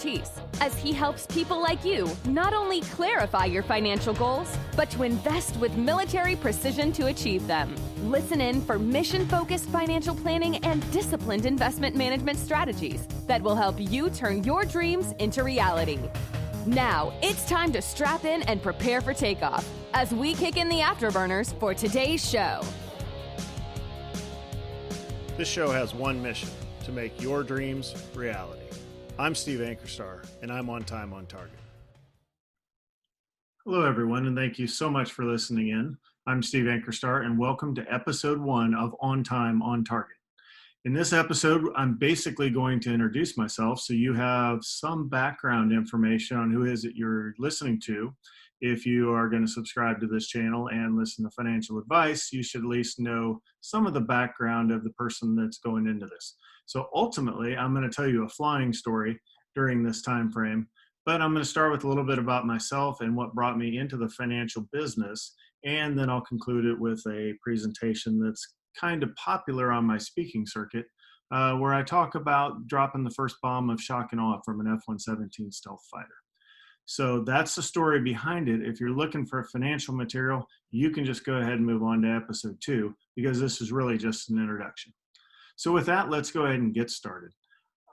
expertise, as he helps people like you not only clarify your financial goals, but to invest with military precision to achieve them. Listen in for mission-focused financial planning and disciplined investment management strategies that will help you turn your dreams into reality. Now, it's time to strap in and prepare for takeoff as we kick in the afterburners for today's show. This show has one mission: to make your dreams reality. I'm Steve Ankerstar, and I'm on time, on target. Hello, everyone, and thank you so much for listening in. I'm Steve Ankerstar, and welcome to episode 1 of On Time, on Target. In this episode, I'm basically going to introduce myself so you have some background information on who is it you're listening to. If you are going to subscribe to this channel and listen to financial advice, you should at least know some of the background of the person that's going into this. So ultimately, I'm going to tell you a flying story during this time frame, but I'm going to start with a little bit about myself and what brought me into the financial business, and then I'll conclude it with a presentation that's kind of popular on my speaking circuit, where I talk about dropping the first bomb of shock and awe from an F-117 stealth fighter. So that's the story behind it. If you're looking for financial material, you can just go ahead and move on to episode 2, because this is really just an introduction. So with that, let's go ahead and get started.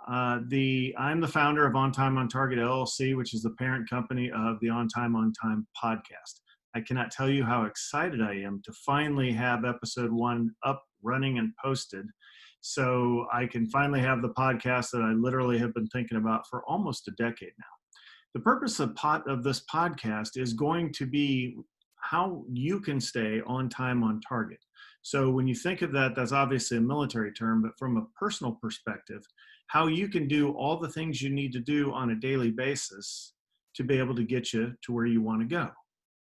I'm the founder of On Time, on Target LLC, which is the parent company of the On Time podcast. I cannot tell you how excited I am to finally have episode 1 up, running, and posted, so I can finally have the podcast that I literally have been thinking about for almost a decade now. The purpose of this podcast is going to be how you can stay on time, on target. So when you think of that, that's obviously a military term, but from a personal perspective, how you can do all the things you need to do on a daily basis to be able to get you to where you want to go.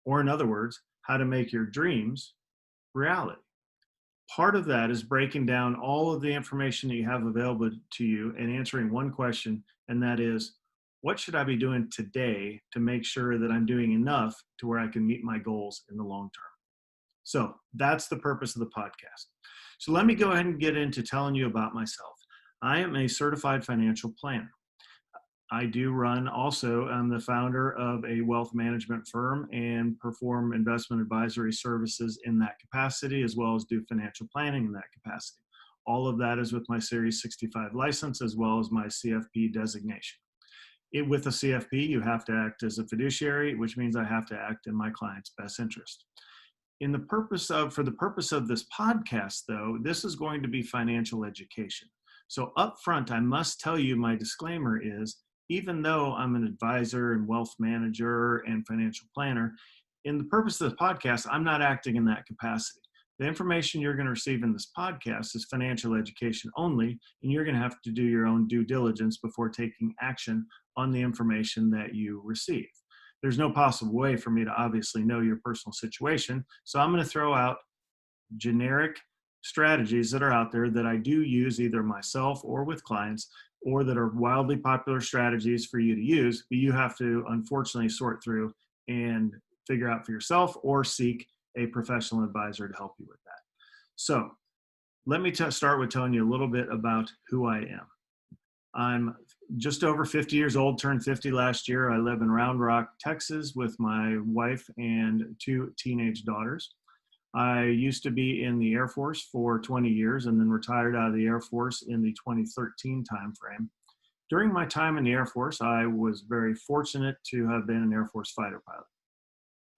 Or in other words, how to make your dreams reality. Part of that is breaking down all of the information that you have available to you and answering one question, and that is, what should I be doing today to make sure that I'm doing enough to where I can meet my goals in the long term? So that's the purpose of the podcast. So let me go ahead and get into telling you about myself. I am a certified financial planner. I do run also, I'm the founder of a wealth management firm and perform investment advisory services in that capacity, as well as do financial planning in that capacity. All of that is with my Series 65 license, as well as my CFP designation. With a CFP, you have to act as a fiduciary, which means I have to act in my client's best interest. For the purpose of this podcast, though, this is going to be financial education. So up front, I must tell you, my disclaimer is, even though I'm an advisor and wealth manager and financial planner, in the purpose of the podcast, I'm not acting in that capacity. The information you're going to receive in this podcast is financial education only, and you're going to have to do your own due diligence before taking action on the information that you receive. There's no possible way for me to obviously know your personal situation, so I'm going to throw out generic strategies that are out there that I do use either myself or with clients, or that are wildly popular strategies for you to use, but you have to unfortunately sort through and figure out for yourself, or seek a professional advisor to help you with that. So let me start with telling you a little bit about who I am. I'm just over 50 years old, turned 50 last year. I live in Round Rock, Texas with my wife and 2 teenage daughters. I used to be in the Air Force for 20 years and then retired out of the Air Force in the 2013 timeframe. During my time in the Air Force, I was very fortunate to have been an Air Force fighter pilot.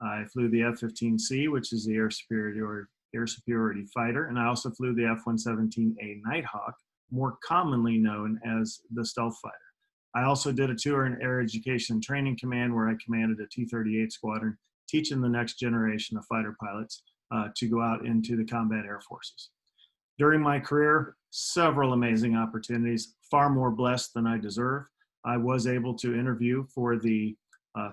I flew the F-15C, which is the air superiority fighter, and I also flew the F-117A Nighthawk, more commonly known as the stealth fighter. I also did a tour in Air Education and Training Command, where I commanded a T-38 squadron, teaching the next generation of fighter pilots to go out into the combat air forces. During my career, several amazing opportunities, far more blessed than I deserve. I was able to interview for the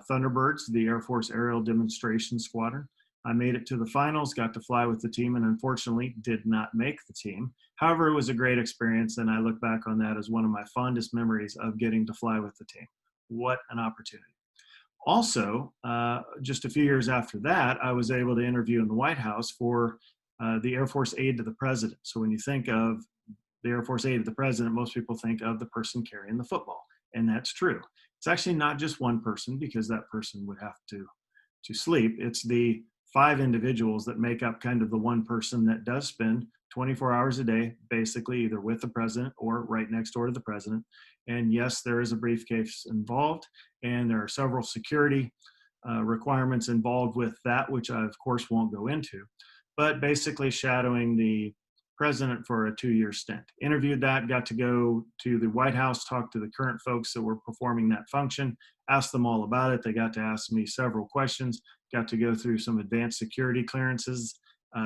Thunderbirds, the Air Force Aerial Demonstration Squadron. I made it to the finals, got to fly with the team, and unfortunately did not make the team. However, it was a great experience, and I look back on that as one of my fondest memories of getting to fly with the team. What an opportunity. Also, just a few years after that, I was able to interview in the White House for the Air Force Aide to the President. So when you think of the Air Force Aide to the President, most people think of the person carrying the football, and that's true. It's actually not just one person, because that person would have to sleep. It's the 5 individuals that make up kind of the one person that does spend 24 hours a day, basically either with the president or right next door to the president. And yes, there is a briefcase involved, and there are several security requirements involved with that, which I, of course, won't go into. But basically shadowing the president for a 2-year stint. Interviewed that, got to go to the White House, talk to the current folks that were performing that function, asked them all about it. They got to ask me several questions, got to go through some advanced security clearances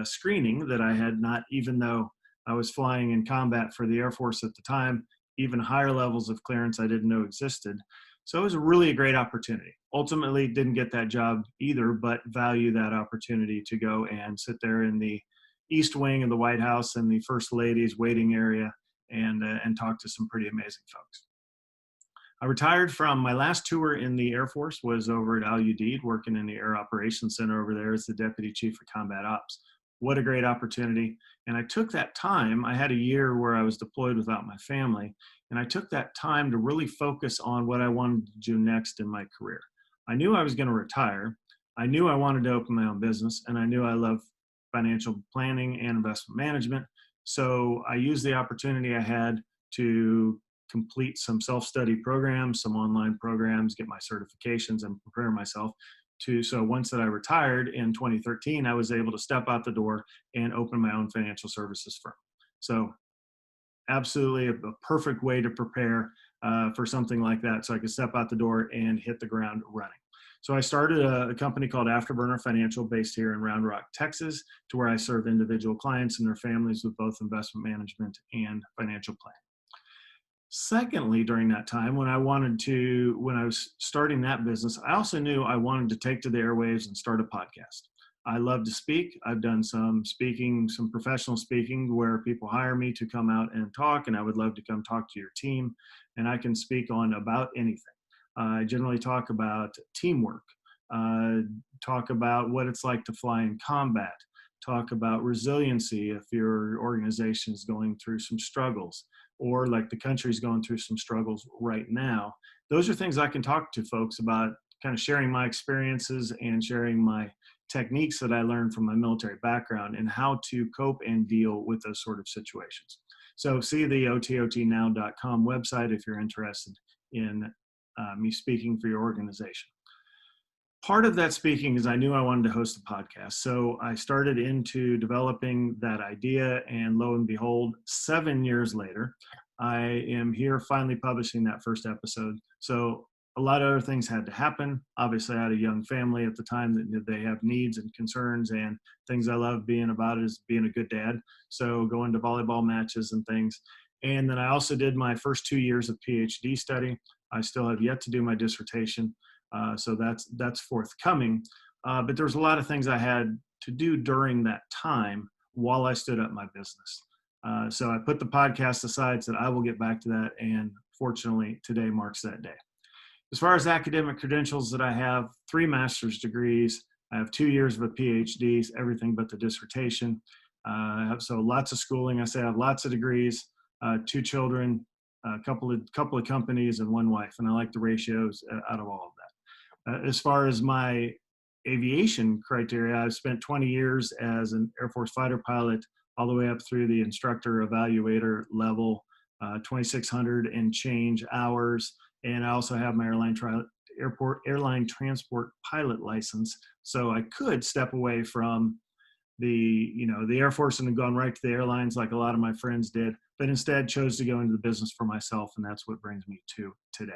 screening that I had not, even though I was flying in combat for the Air Force at the time, even higher levels of clearance I didn't know existed. So it was really a great opportunity. Ultimately, didn't get that job either, but value that opportunity to go and sit there in the East Wing of the White House and the First Lady's waiting area and talk to some pretty amazing folks. I retired from my last tour in the Air Force was over at Al Udeid, working in the Air Operations Center over there as the Deputy Chief of Combat Ops. What a great opportunity. And I took that time, I had a year where I was deployed without my family, and I took that time to really focus on what I wanted to do next in my career. I knew I was going to retire. I knew I wanted to open my own business, and I knew I loved financial planning and investment management. So I used the opportunity I had to complete some self-study programs, some online programs, get my certifications, and prepare myself so once that I retired in 2013, I was able to step out the door and open my own financial services firm. So absolutely a perfect way to prepare for something like that, so I could step out the door and hit the ground running. So I started a company called Afterburner Financial based here in Round Rock, Texas, to where I serve individual clients and their families with both investment management and financial planning. Secondly, during that time, when I was starting that business, I also knew I wanted to take to the airwaves and start a podcast. I love to speak. I've done some speaking, some professional speaking where people hire me to come out and talk, and I would love to come talk to your team, and I can speak on about anything. I generally talk about teamwork, talk about what it's like to fly in combat, talk about resiliency if your organization is going through some struggles, or like the country's going through some struggles right now. Those are things I can talk to folks about, kind of sharing my experiences and sharing my techniques that I learned from my military background and how to cope and deal with those sort of situations. So see the ototnow.com website if you're interested in me speaking for your organization. Part of that speaking is I knew I wanted to host a podcast. So I started into developing that idea, and lo and behold, 7 years later, I am here finally publishing that first episode. So a lot of other things had to happen. Obviously, I had a young family at the time that they have needs and concerns, and things I love being about it is being a good dad. So going to volleyball matches and things. And then I also did my first 2 years of PhD study. I still have yet to do my dissertation. So that's forthcoming. But there's a lot of things I had to do during that time while I stood up my business. So I put the podcast aside, said I will get back to that. And fortunately, today marks that day. As far as academic credentials that I have, 3 master's degrees. I have 2 years of a PhD, everything but the dissertation. So lots of schooling. I say I have lots of degrees, 2 children, a couple of companies, and 1 wife. And I like the ratios out of all of that. As far as my aviation criteria, I've spent 20 years as an Air Force fighter pilot, all the way up through the instructor evaluator level, 2,600 and change hours. And I also have my airline transport pilot license. So I could step away from the Air Force and gone right to the airlines like a lot of my friends did, but instead chose to go into the business for myself. And that's what brings me to today.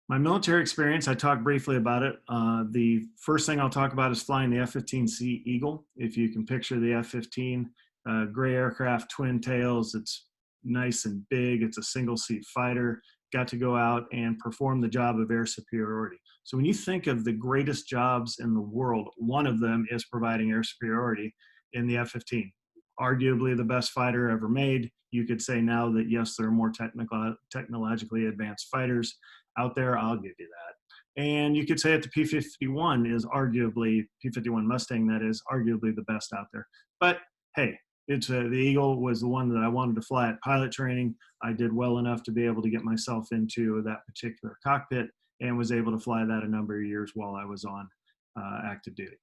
My military experience, I talked briefly about it. The first thing I'll talk about is flying the F-15C Eagle. If you can picture the F-15, gray aircraft, twin tails, it's nice and big. It's a single seat fighter. Got to go out and perform the job of air superiority. So when you think of the greatest jobs in the world, one of them is providing air superiority in the F-15. Arguably the best fighter ever made. You could say now that, yes, there are more technologically advanced fighters out there. I'll give you that. And you could say that the P-51 is arguably, P-51 Mustang, that is arguably the best out there. But hey, the Eagle was the one that I wanted to fly at pilot training. I did well enough to be able to get myself into that particular cockpit and was able to fly that a number of years while I was on active duty.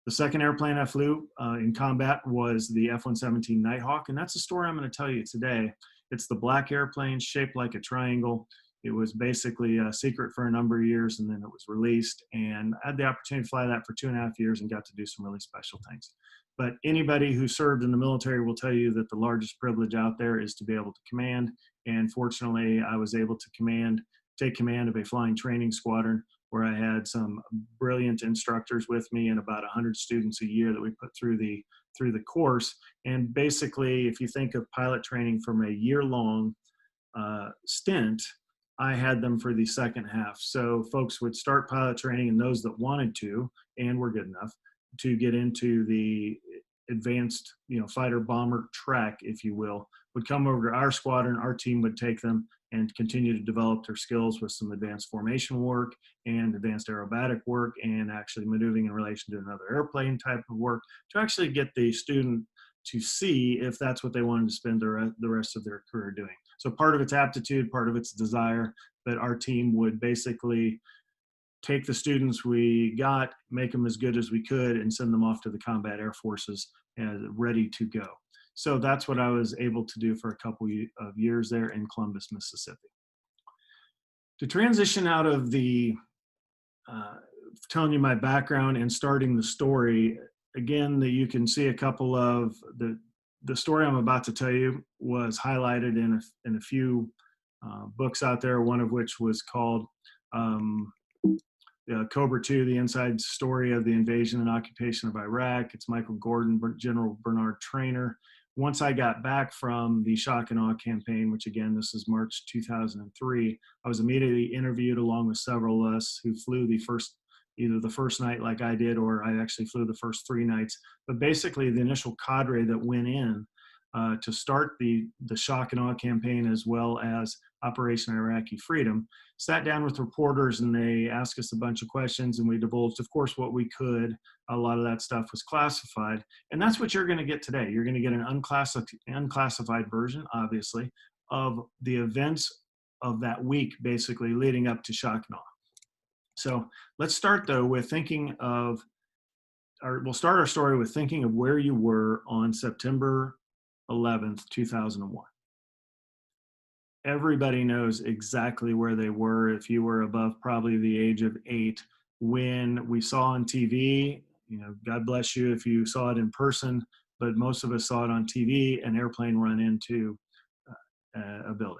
The second airplane I flew in combat was the F-117 Nighthawk, and that's a story I'm going to tell you today. It's the black airplane shaped like a triangle. It was basically a secret for a number of years, and then it was released. And I had the opportunity to fly that for 2.5 years and got to do some really special things. But anybody who served in the military will tell you that the largest privilege out there is to be able to command. And fortunately, I was able to take command of a flying training squadron where I had some brilliant instructors with me and about 100 students a year that we put through the course. And basically, if you think of pilot training from a year-long stint, I had them for the second half. So folks would start pilot training, and those that wanted to and were good enough to get into the advanced, fighter bomber track, if you will, would come over to our squadron. Our team would take them and continue to develop their skills with some advanced formation work and advanced aerobatic work and actually maneuvering in relation to another airplane type of work to actually get the student to see if that's what they wanted to spend the rest of their career doing. So part of it's aptitude, part of it's desire, but our team would basically take the students we got, make them as good as we could, and send them off to the combat air forces ready to go. So that's what I was able to do for a couple of years there in Columbus, Mississippi. To transition out of the telling you my background and starting the story, again, that you can see a couple of the story I'm about to tell you was highlighted in a few books out there, one of which was called Cobra II, the inside story of the invasion and occupation of Iraq. It's Michael Gordon, General Bernard Traynor. Once I got back from the shock and awe campaign, which again, this is March 2003, I was immediately interviewed along with several of us who flew either the first night like I did, or I actually flew the first 3 nights. But basically the initial cadre that went in to start the shock and awe campaign, as well as Operation Iraqi Freedom, sat down with reporters and they asked us a bunch of questions, and we divulged, of course, what we could. A lot of that stuff was classified, and that's what you're going to get today. You're going to get an unclassified version, obviously, of the events of that week, basically leading up to shock and awe. So let's start though with we'll start our story with thinking of where you were on September 11th, 2001. Everybody knows exactly where they were if you were above probably the age of 8 when we saw on TV, God bless you if you saw it in person, but most of us saw it on TV, an airplane run into a building.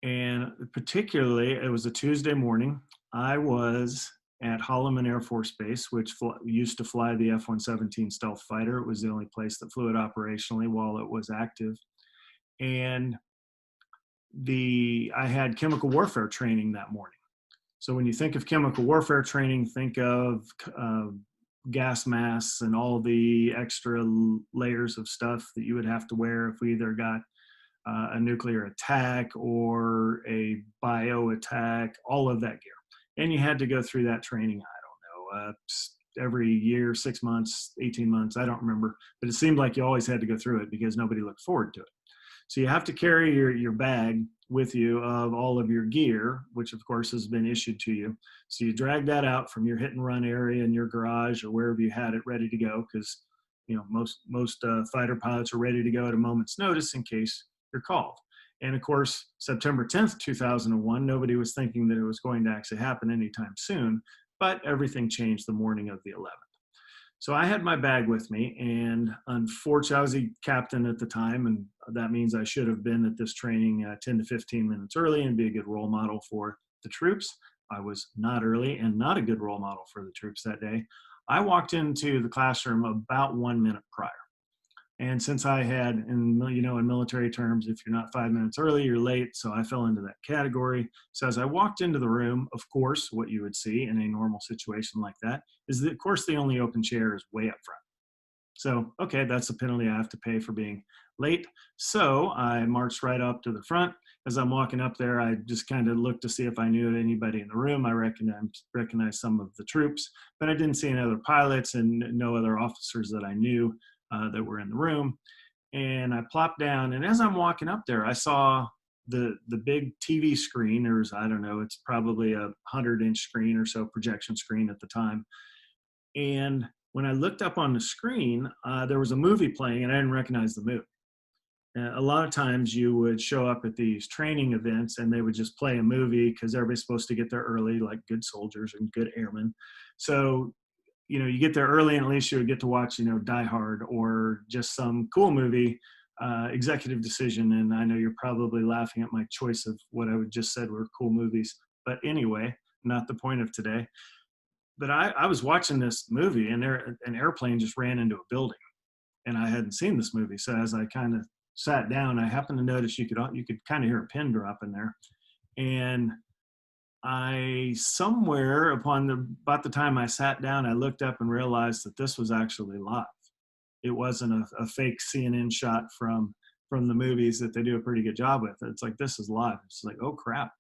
And particularly, it was a Tuesday morning. I was at Holloman Air Force Base, which used to fly the F-117 stealth fighter. It was the only place that flew it operationally while it was active. And I had chemical warfare training that morning. So when you think of chemical warfare training, think of gas masks and all the extra layers of stuff that you would have to wear if we either got a nuclear attack or a bio attack, all of that gear. And you had to go through that training, I don't know, every year, 6 months, 18 months, I don't remember. But it seemed like you always had to go through it because nobody looked forward to it. So you have to carry your bag with you of all of your gear, which of course has been issued to you. So you drag that out from your hit and run area in your garage or wherever you had it ready to go, because most fighter pilots are ready to go at a moment's notice in case you're called. And of course, September 10th, 2001, nobody was thinking that it was going to actually happen anytime soon, but everything changed the morning of the 11th. So I had my bag with me, and unfortunately, I was a captain at the time, and that means I should have been at this training 10 to 15 minutes early and be a good role model for the troops. I was not early and not a good role model for the troops that day. I walked into the classroom about 1 minute prior. And since I had, in military terms, if you're not 5 minutes early, you're late. So I fell into that category. So as I walked into the room, of course, what you would see in a normal situation like that is that, of course, the only open chair is way up front. So, okay, that's the penalty I have to pay for being late. So I marched right up to the front. As I'm walking up there, I just kind of looked to see if I knew anybody in the room. I recognized some of the troops, but I didn't see any other pilots and no other officers that I knew. that were in the room. And I plopped down, and as I'm walking up there, I saw the big TV screen. There's, I don't know, it's probably a 100-inch screen or so, projection screen at the time. And when I looked up on the screen, there was a movie playing, and I didn't recognize the movie. A lot of times you would show up at these training events and they would just play a movie because everybody's supposed to get there early, like good soldiers and good airmen. So, you get there early and at least you would get to watch, Die Hard or just some cool movie, Executive Decision. And I know you're probably laughing at my choice of what I would just said were cool movies. But anyway, not the point of today. But I was watching this movie and an airplane just ran into a building. And I hadn't seen this movie. So as I kind of sat down, I happened to notice you could kind of hear a pin drop in there. And I somewhere about the time I sat down, I looked up and realized that this was actually live. It wasn't a fake CNN shot from the movies that they do a pretty good job with. It's like, this is live. It's like, oh crap.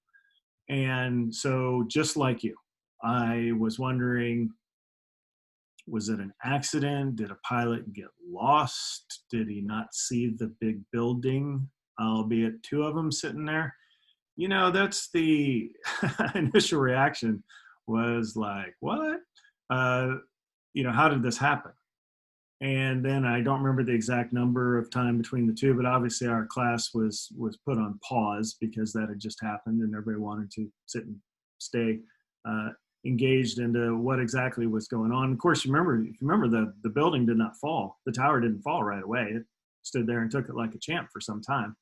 And so just like you, I was wondering, was it an accident? Did a pilot get lost? Did he not see the big building, albeit two of them sitting there? That's the initial reaction was like, what? How did this happen? And then I don't remember the exact number of time between the two, but obviously our class was put on pause because that had just happened and everybody wanted to sit and stay engaged into what exactly was going on. Of course, if you remember the building did not fall. The tower didn't fall right away. It stood there and took it like a champ for some time.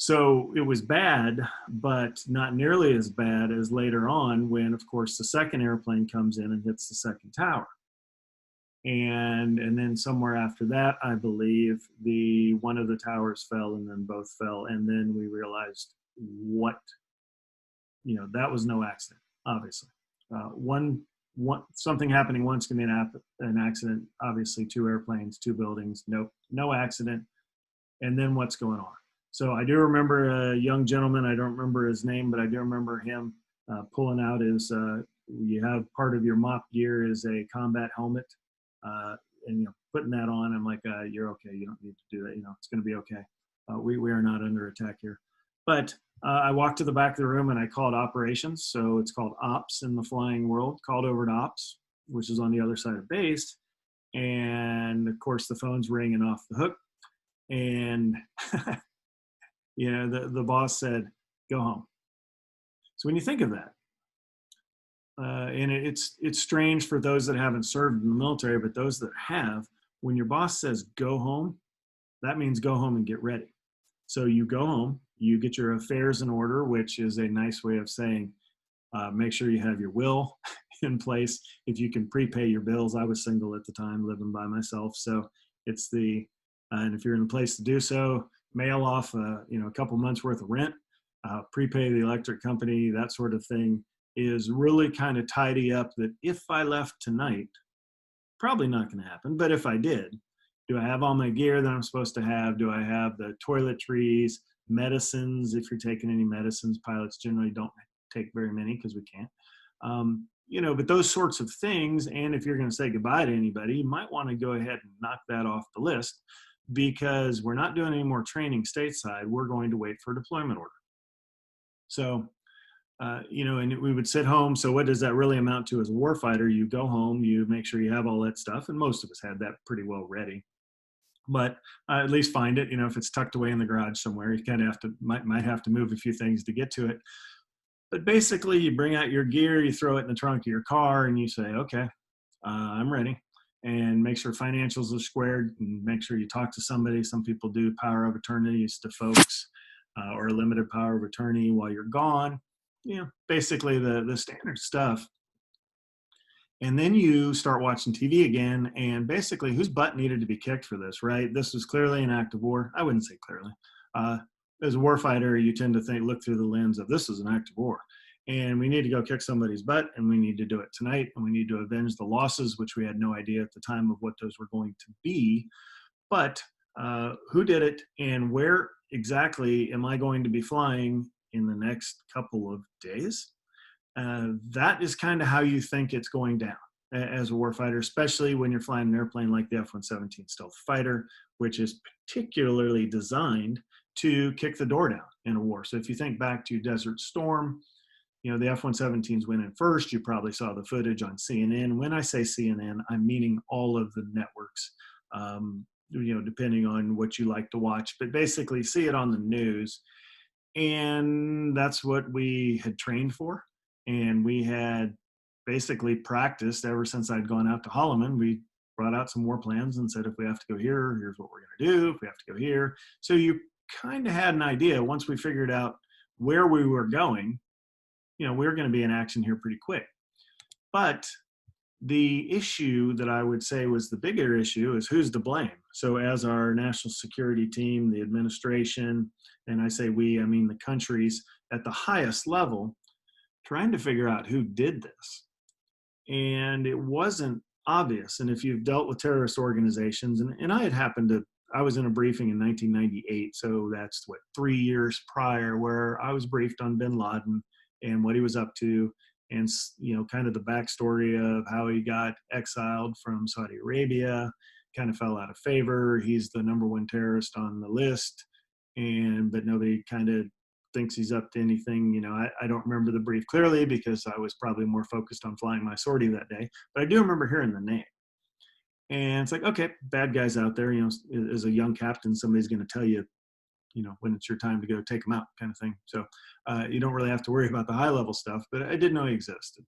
So it was bad, but not nearly as bad as later on when, of course, the second airplane comes in and hits the second tower. And then somewhere after that, I believe one of the towers fell and then both fell. And then we realized that was no accident, obviously. Something happening once can be an accident. Obviously, two airplanes, two buildings, no accident. And then what's going on? So I do remember a young gentleman, I don't remember his name, but I do remember him pulling out you have part of your MOP gear is a combat helmet, and putting that on. I'm like, you're okay, you don't need to do that, it's going to be okay. We are not under attack here. But I walked to the back of the room and I called operations, so it's called ops in the flying world, called over to ops, which is on the other side of base, and of course the phone's ringing off the hook, and the boss said, go home. So when you think of that, and it's strange for those that haven't served in the military, but those that have, when your boss says go home, that means go home and get ready. So you go home, you get your affairs in order, which is a nice way of saying make sure you have your will in place. If you can prepay your bills, I was single at the time, living by myself. So it's and if you're in a place to do so, mail off a couple months worth of rent, prepay the electric company, that sort of thing is really kind of tidy up that if I left tonight, probably not going to happen, but if I did, do I have all my gear that I'm supposed to have? Do I have the toiletries, medicines? If you're taking any medicines, pilots generally don't take very many because we can't. But those sorts of things, and if you're going to say goodbye to anybody, you might want to go ahead and knock that off the list because we're not doing any more training stateside. We're going to wait for a deployment order. So, and we would sit home. So what does that really amount to as a warfighter? You go home, you make sure you have all that stuff, and most of us had that pretty well ready. But at least find it. If it's tucked away in the garage somewhere, you kind of might have to move a few things to get to it. But basically, you bring out your gear, you throw it in the trunk of your car, and you say, okay, I'm ready. And make sure financials are squared, and make sure you talk to somebody. Some people do power of attorneys to folks or a limited power of attorney while you're gone. Basically the standard stuff. And then you start watching TV again, and basically whose butt needed to be kicked for this, right? This was clearly an act of war. I wouldn't say clearly. As a warfighter, you tend to look through the lens of this is an act of war. And we need to go kick somebody's butt, and we need to do it tonight, and we need to avenge the losses, which we had no idea at the time of what those were going to be. But who did it, and where exactly am I going to be flying in the next couple of days? That is kind of how you think it's going down. as a warfighter, especially when you're flying an airplane like the F-117 stealth fighter, which is particularly designed to kick the door down in a war. So if you think back to Desert Storm, the F-117s went in first. You probably saw the footage on CNN. When I say CNN, I'm meaning all of the networks, depending on what you like to watch, but basically see it on the news. And that's what we had trained for. And we had basically practiced ever since I'd gone out to Holloman. We brought out some war plans and said, if we have to go here, here's what we're going to do. If we have to go here. So you kind of had an idea once we figured out where we were going, we were going to be in action here pretty quick. But the issue that I would say was the bigger issue is who's to blame. So as our national security team, the administration, and I say we, I mean the countries at the highest level, trying to figure out who did this. And it wasn't obvious. And if you've dealt with terrorist organizations, and I was in a briefing in 1998, so that's 3 years prior, where I was briefed on bin Laden and what he was up to, and kind of the backstory of how he got exiled from Saudi Arabia, kind of fell out of favor. He's the number one terrorist on the list, but nobody kind of thinks he's up to anything. I don't remember the brief clearly because I was probably more focused on flying my sortie that day, but I do remember hearing the name. And it's like, okay, bad guys out there, as a young captain, somebody's going to tell you, when it's your time to go take them out, kind of thing. So you don't really have to worry about the high level stuff, but I didn't know he existed.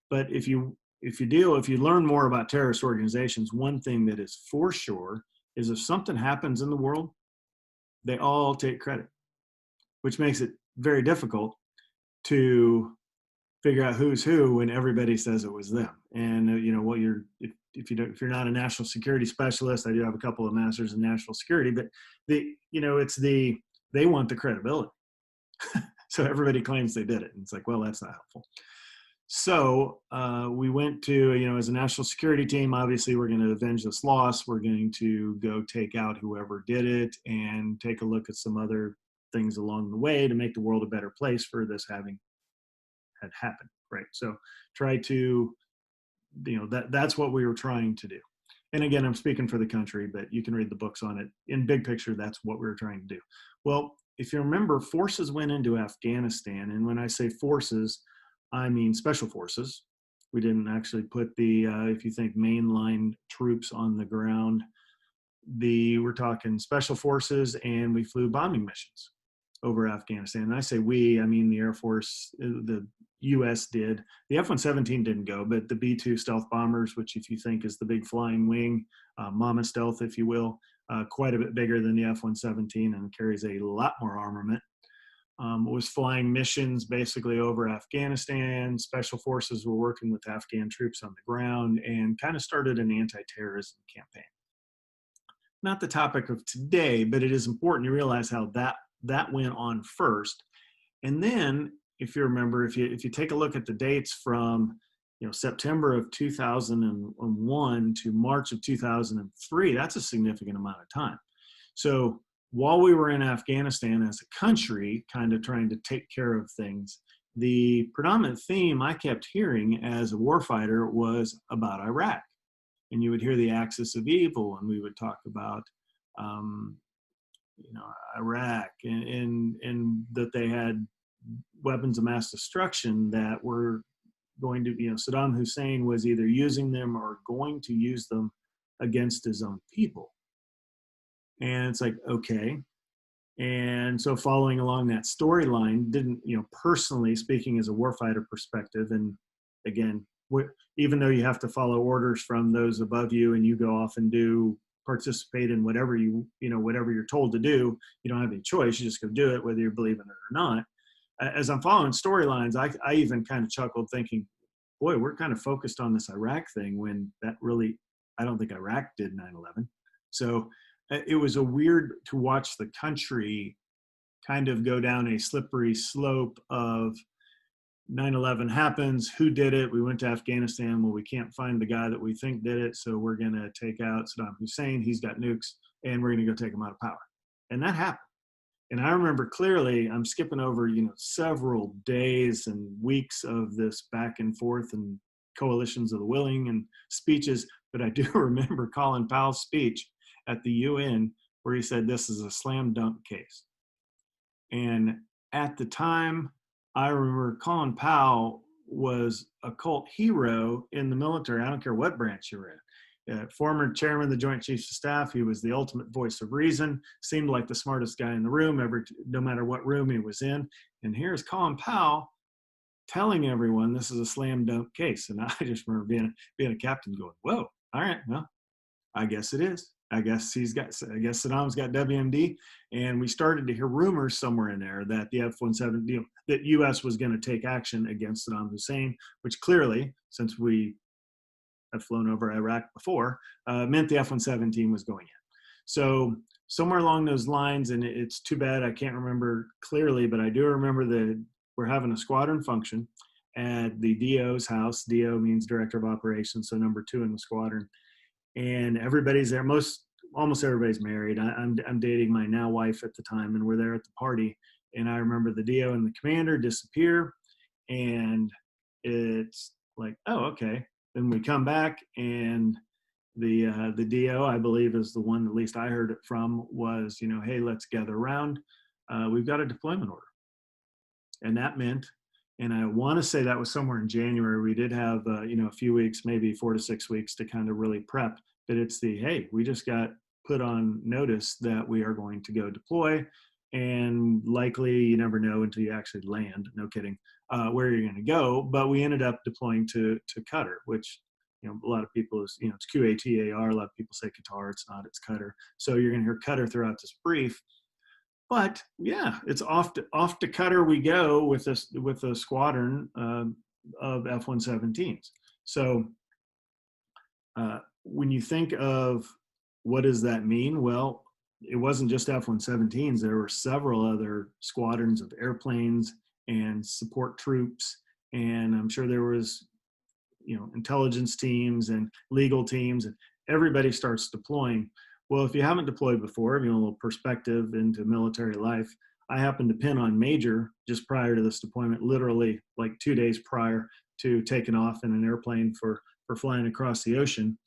But if you learn more about terrorist organizations, one thing that is for sure is if something happens in the world, they all take credit, which makes it very difficult to figure out who's who when everybody says it was them. And if you're not a national security specialist, I do have a couple of masters in national security, but they want the credibility. So everybody claims they did it. And it's like, well, that's not helpful. So we went to, as a national security team, obviously we're going to avenge this loss. We're going to go take out whoever did it and take a look at some other things along the way to make the world a better place for this having had happened, right? So try to, that's what we were trying to do. And again, I'm speaking for the country, but you can read the books on it. In big picture, that's what we were trying to do. Well, if you remember, forces went into Afghanistan. And when I say forces, I mean special forces. We didn't actually put if you think mainline troops on the ground, we're talking special forces, and we flew bombing missions over Afghanistan. And I say we, I mean the Air Force, the U.S. did. The F-117 didn't go, but the B-2 stealth bombers, which if you think is the big flying wing, Mama stealth, if you will, quite a bit bigger than the F-117 and carries a lot more armament, was flying missions basically over Afghanistan. Special forces were working with Afghan troops on the ground and kind of started an anti-terrorism campaign. Not the topic of today, but it is important to realize how that went on first. And then, if you remember, if you take a look at the dates from September of 2001 to March of 2003, that's a significant amount of time. So while we were in Afghanistan as a country, kind of trying to take care of things, the predominant theme I kept hearing as a warfighter was about Iraq. And you would hear the axis of evil, and we would talk about Iraq, and that they had weapons of mass destruction that were going to, Saddam Hussein was either using them or going to use them against his own people. And it's like, okay. And so following along that storyline, didn't, personally speaking as a warfighter perspective, and again, even though you have to follow orders from those above you and you go off and participate in whatever whatever you're told to do, you don't have any choice. You just go do it, whether you believe in it or not. As I'm following storylines, I even kind of chuckled thinking, boy, we're kind of focused on this Iraq thing when that really, I don't think Iraq did 9/11. So it was a weird to watch the country kind of go down a slippery slope of 9/11 happens. Who did it? We went to Afghanistan. Well, we can't find the guy that we think did it. So we're going to take out Saddam Hussein. He's got nukes, and we're going to go take him out of power. And that happened. And I remember clearly, I'm skipping over, several days and weeks of this back and forth and coalitions of the willing and speeches, but I do remember Colin Powell's speech at the UN where he said this is a slam dunk case. And at the time, I remember Colin Powell was a cult hero in the military. I don't care what branch you're in. Former chairman of the Joint Chiefs of Staff, he was the ultimate voice of reason, seemed like the smartest guy in the room, no matter what room he was in. And here's Colin Powell telling everyone this is a slam dunk case. And I just remember being a captain going, whoa, all right, well, I guess it is. I guess Saddam's got WMD. And we started to hear rumors somewhere in there that the F-117, that U.S. was going to take action against Saddam Hussein, which clearly, since we had flown over Iraq before, meant the F-117 was going in. So somewhere along those lines, and it's too bad I can't remember clearly, but I do remember that we're having a squadron function at the DO's house. DO means Director of Operations, so number 2 in the squadron. And everybody's there. Almost everybody's married. I'm dating my now wife at the time, and we're there at the party. And I remember the DO and the commander disappear, and it's like, oh, okay. Then we come back, and the DO, I believe, is the one, at least I heard it from, was, hey, let's gather around. We've got a deployment order. And that meant, and I want to say that was somewhere in January, we did have, a few weeks, maybe 4 to 6 weeks to kind of really prep. But it's hey, we just got put on notice that we are going to go deploy. And likely, you never know until you actually land, no kidding, where you're going to go. But we ended up deploying to Qatar, which, a lot of people, it's QATAR. A lot of people say Qatar. It's not, it's Qatar. So you're going to hear Qatar throughout this brief. But yeah, it's off to Qatar we go with a squadron of F-117s. So when you think of what does that mean? Well, it wasn't just F-117s. There were several other squadrons of airplanes and support troops. And I'm sure there was, intelligence teams and legal teams, and everybody starts deploying. Well, if you haven't deployed before, a little perspective into military life, I happened to pin on major just prior to this deployment, literally like 2 days prior to taking off in an airplane for flying across the ocean.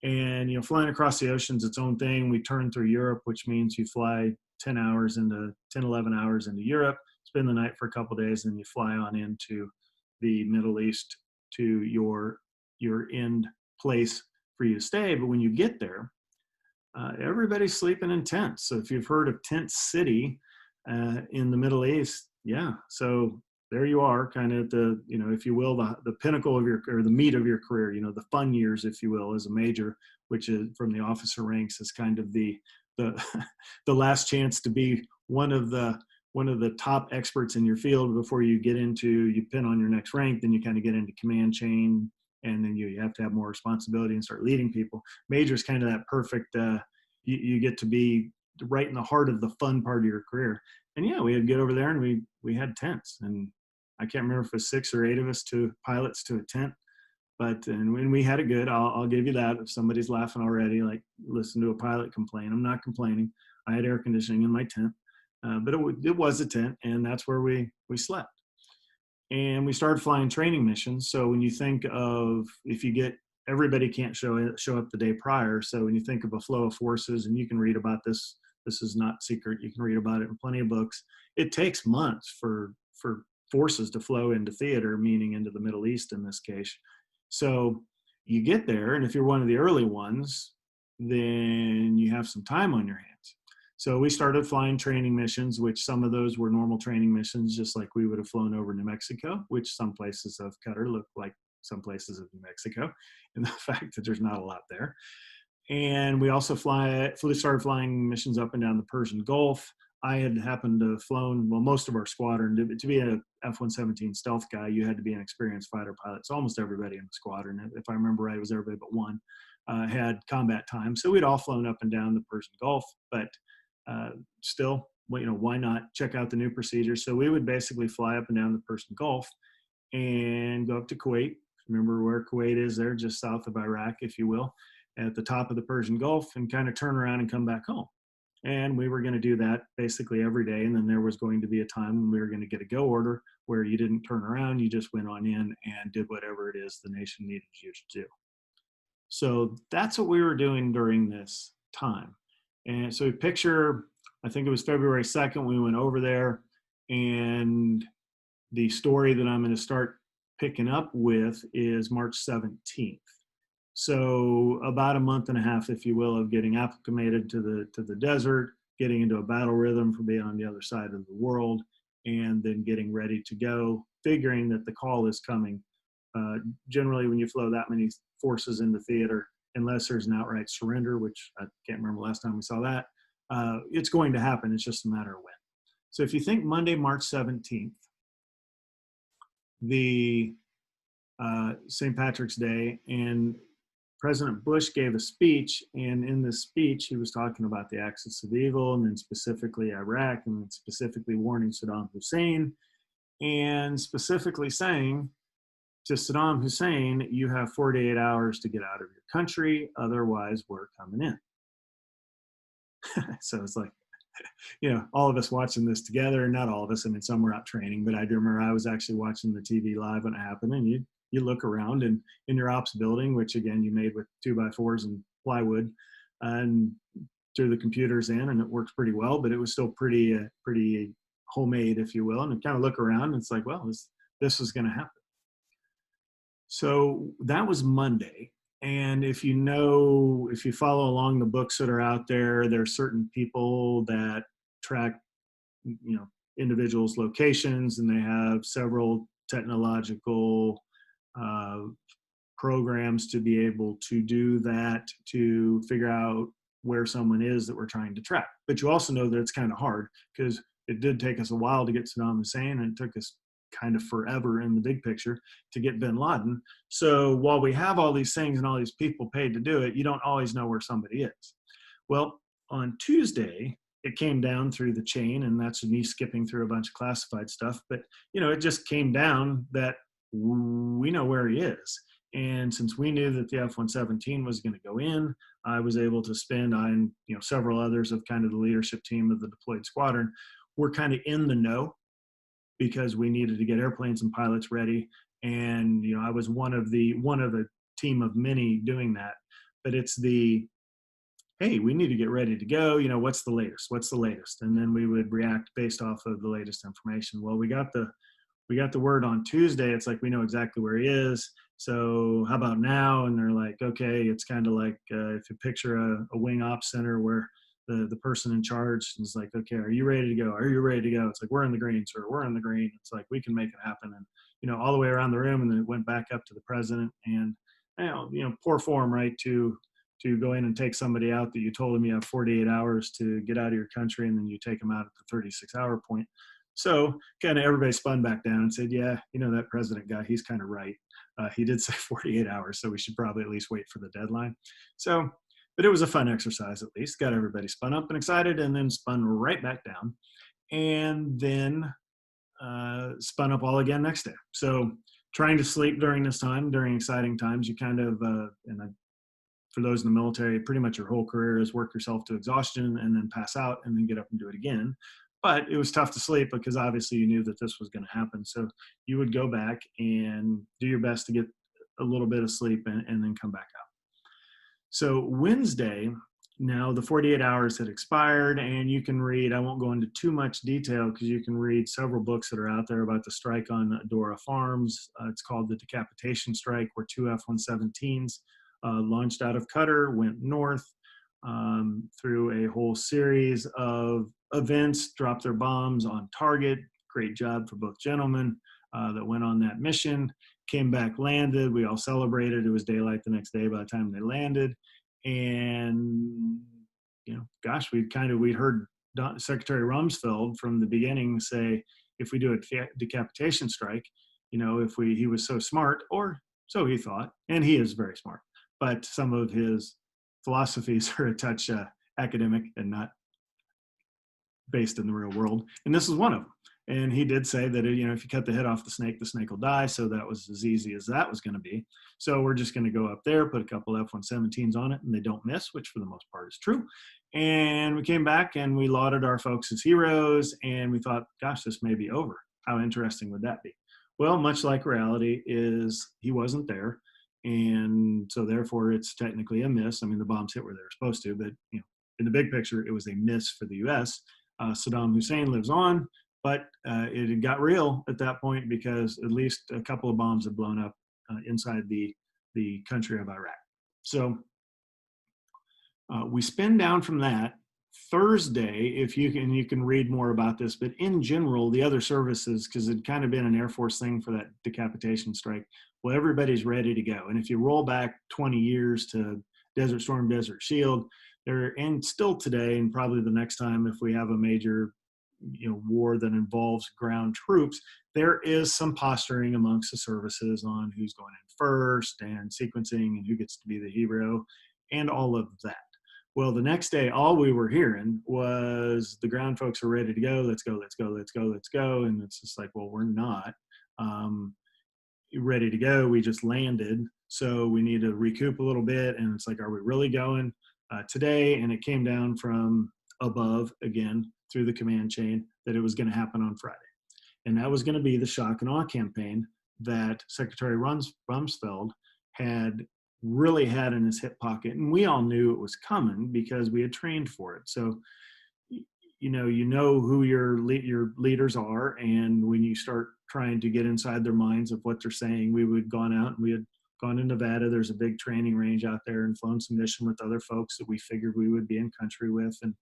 And, flying across the ocean is its own thing. We turn through Europe, which means you fly 11 hours into Europe, spend the night for a couple of days, and you fly on into the Middle East to your end place for you to stay. But when you get there, everybody's sleeping in tents. So if you've heard of Tent City in the Middle East, yeah. So there you are, kind of the, if you will, the pinnacle of or the meat of your career, the fun years, if you will, as a major, which is from the officer ranks, is kind of the the last chance to be one of the top experts in your field before you pin on your next rank. Then you kind of get into command chain, and then you have to have more responsibility and start leading people. Major is kind of that perfect, you get to be right in the heart of the fun part of your career. And yeah, we had to get over there, and we had tents, and I can't remember if it was 6 or 8 of us, pilots to a tent, and when we had it good, I'll give you that. If somebody's laughing already, like listen to a pilot complain, I'm not complaining. I had air conditioning in my tent, but it was a tent, and that's where we slept. And we started flying training missions. So when you think of, everybody can't show up the day prior. So when you think of a flow of forces, and you can read about this is not secret, you can read about it in plenty of books. It takes months for forces to flow into theater, meaning into the Middle East in this case. So you get there, and if you're one of the early ones, then you have some time on your hands. So we started flying training missions, which some of those were normal training missions, just like we would have flown over New Mexico, which some places of Qatar look like some places of New Mexico, and the fact that there's not a lot there. And we also started flying missions up and down the Persian Gulf. I had happened to have flown, most of our squadron. To be an F-117 stealth guy, you had to be an experienced fighter pilot. So almost everybody in the squadron, if I remember right, it was everybody but one, had combat time. So we'd all flown up and down the Persian Gulf, but still, why not check out the new procedures? So we would basically fly up and down the Persian Gulf and go up to Kuwait. Remember where Kuwait is there, just south of Iraq, if you will, at the top of the Persian Gulf, and kind of turn around and come back home. And we were going to do that basically every day. And then there was going to be a time when we were going to get a go order where you didn't turn around, you just went on in and did whatever it is the nation needed you to do. So that's what we were doing during this time. And so picture, I think it was February 2nd, we went over there, and the story that I'm going to start picking up with is March 17th. So about a month and a half, if you will, of getting acclimated to the desert, getting into a battle rhythm for being on the other side of the world, and then getting ready to go, figuring that the call is coming. Generally, when you flow that many forces into theater, unless there's an outright surrender, which I can't remember the last time we saw that, it's going to happen. It's just a matter of when. So if you think Monday, March 17th, the St. Patrick's Day, and President Bush gave a speech, and in this speech, he was talking about the axis of evil, and then specifically Iraq, and then specifically warning Saddam Hussein, and specifically saying to Saddam Hussein, you have 48 hours to get out of your country, otherwise we're coming in. So it's like, all of us watching this together, not all of us, I mean, some were out training, but I do remember I was actually watching the TV live when it happened, and you look around, and in your ops building, which again, you made with 2x4s and plywood, and threw the computers in, and it works pretty well, but it was still pretty homemade, if you will, and you kind of look around, and it's like, well, this is going to happen. So that was Monday. And if you follow along the books that are out there, there are certain people that track, individuals' locations, and they have several technological programs to be able to do that, to figure out where someone is that we're trying to track. But you also know that it's kind of hard, because it did take us a while to get Saddam Hussein, and it took us kind of forever in the big picture to get bin Laden. So while we have all these things and all these people paid to do it, you don't always know where somebody is. Well, on Tuesday, it came down through the chain, and that's me skipping through a bunch of classified stuff, but it just came down that we know where he is. And since we knew that the F-117 was going to go in, I was able to spend, several others of kind of the leadership team of the deployed squadron, we're kind of in the know, because we needed to get airplanes and pilots ready. And, I was one of a team of many doing that. But it's hey, we need to get ready to go. What's the latest? And then we would react based off of the latest information. Well, we got the word on Tuesday. It's like, we know exactly where he is. So how about now? And they're like, okay, it's kind of like if you picture a wing ops center where the person in charge is like, okay, are you ready to go? Are you ready to go? It's like, we're in the green, sir. We're in the green. It's like, we can make it happen. And, all the way around the room. And then it went back up to the president, and, poor form, right, to go in and take somebody out that you told him you have 48 hours to get out of your country, and then you take them out at the 36-hour point. So kind of everybody spun back down and said, yeah, that president guy, he's kind of right. He did say 48 hours, so we should probably at least wait for the deadline. So, but it was a fun exercise, at least. Got everybody spun up and excited, and then spun right back down, and then spun up all again next day. So trying to sleep during this time, during exciting times, you kind of, for those in the military, pretty much your whole career is work yourself to exhaustion and then pass out and then get up and do it again. But it was tough to sleep, because obviously you knew that this was going to happen. So you would go back and do your best to get a little bit of sleep and then come back out. So Wednesday, now the 48 hours had expired, and you can read, I won't go into too much detail, because you can read several books that are out there about the strike on Dora Farms. It's called the Decapitation Strike, where 2 F-117s launched out of Qatar, went north through a whole series of events, dropped their bombs on target. Great job for both gentlemen that went on that mission. Came back, landed. We all celebrated. It was daylight the next day by the time they landed. And, we'd heard Secretary Rumsfeld from the beginning say, if we do a decapitation strike, he was so smart, or so he thought, and he is very smart, but some of his philosophies are a touch academic and not based in the real world. And this is one of them. And he did say that, if you cut the head off the snake will die. So that was as easy as that was going to be. So we're just going to go up there, put a couple F-117s on it, and they don't miss, which for the most part is true. And we came back and we lauded our folks as heroes. And we thought, gosh, this may be over. How interesting would that be? Well, much like reality is he wasn't there. And so therefore it's technically a miss. I mean, the bombs hit where they were supposed to, but in the big picture, it was a miss for the US. Saddam Hussein lives on, but it had got real at that point because at least a couple of bombs had blown up inside the country of Iraq. So we spin down from that. Thursday, if you can read more about this, but in general, the other services, because it'd kind of been an Air Force thing for that decapitation strike, well, everybody's ready to go. And if you roll back 20 years to Desert Storm, Desert Shield, and still today, and probably the next time if we have a major war that involves ground troops, there is some posturing amongst the services on who's going in first and sequencing and who gets to be the hero and all of that. Well, the next day, all we were hearing was the ground folks are ready to go. Let's go, let's go, let's go, let's go. And it's just like, well, we're not ready to go. We just landed. So we need to recoup a little bit. And it's like, are we really going today? And it came down from above again through the command chain that it was going to happen on Friday. And that was going to be the shock and awe campaign that Secretary Rumsfeld had really had in his hip pocket, and we all knew it was coming because we had trained for it. So you know who your leaders are, and when you start trying to get inside their minds of what they're saying, we had gone out and we had gone to Nevada. There's a big training range out there, and flown some mission with other folks that we figured we would be in country with, and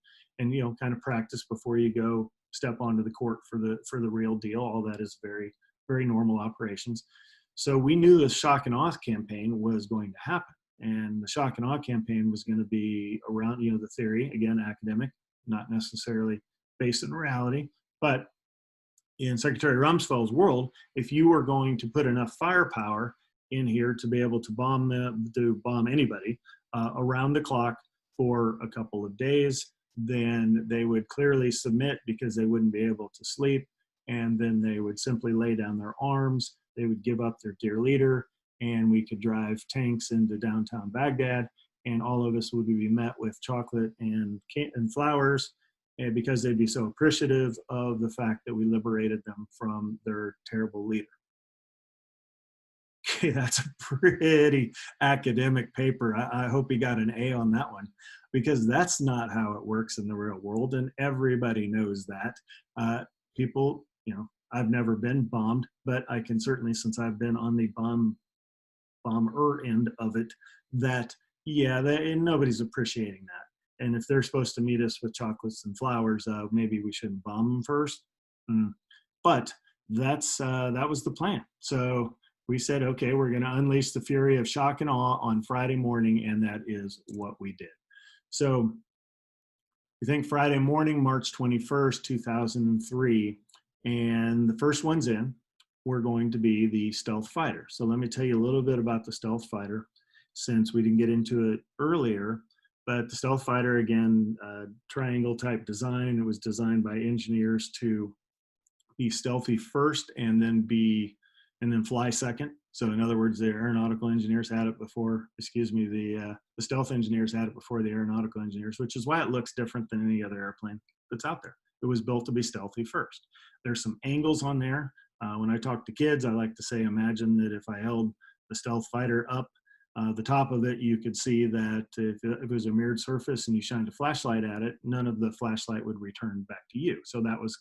kind of practice before you go step onto the court for the real deal. All that is very, very normal operations. So we knew the shock and awe campaign was going to happen. And the shock and awe campaign was going to be around, the theory, again, academic, not necessarily based in reality. But in Secretary Rumsfeld's world, if you were going to put enough firepower in here to be able to bomb anybody around the clock for a couple of days, then they would clearly submit because they wouldn't be able to sleep. And then they would simply lay down their arms. They would give up their dear leader, and we could drive tanks into downtown Baghdad, and all of us would be met with chocolate and flowers, and because they'd be so appreciative of the fact that we liberated them from their terrible leader. Okay, that's a pretty academic paper. I hope he got an A on that one, because that's not how it works in the real world, and everybody knows that. People, I've never been bombed, but I can certainly, since I've been on the bomber end of it, that nobody's appreciating that. And if they're supposed to meet us with chocolates and flowers, maybe we shouldn't bomb them first. But that was the plan. So we said, okay, we're going to unleash the fury of shock and awe on Friday morning, and that is what we did. So you think Friday morning, March 21st, 2003, and the first ones in were going to be the stealth fighter. So let me tell you a little bit about the stealth fighter, since we didn't get into it earlier. But the stealth fighter, again, triangle type design. It was designed by engineers to be stealthy first and then fly second. So in other words, the aeronautical engineers had it before, the stealth engineers had it before the aeronautical engineers, which is why it looks different than any other airplane that's out there. It was built to be stealthy first. There's some angles on there. When I talk to kids, I like to say, imagine that if I held the stealth fighter up, the top of it, you could see that if it was a mirrored surface and you shined a flashlight at it, none of the flashlight would return back to you. So that was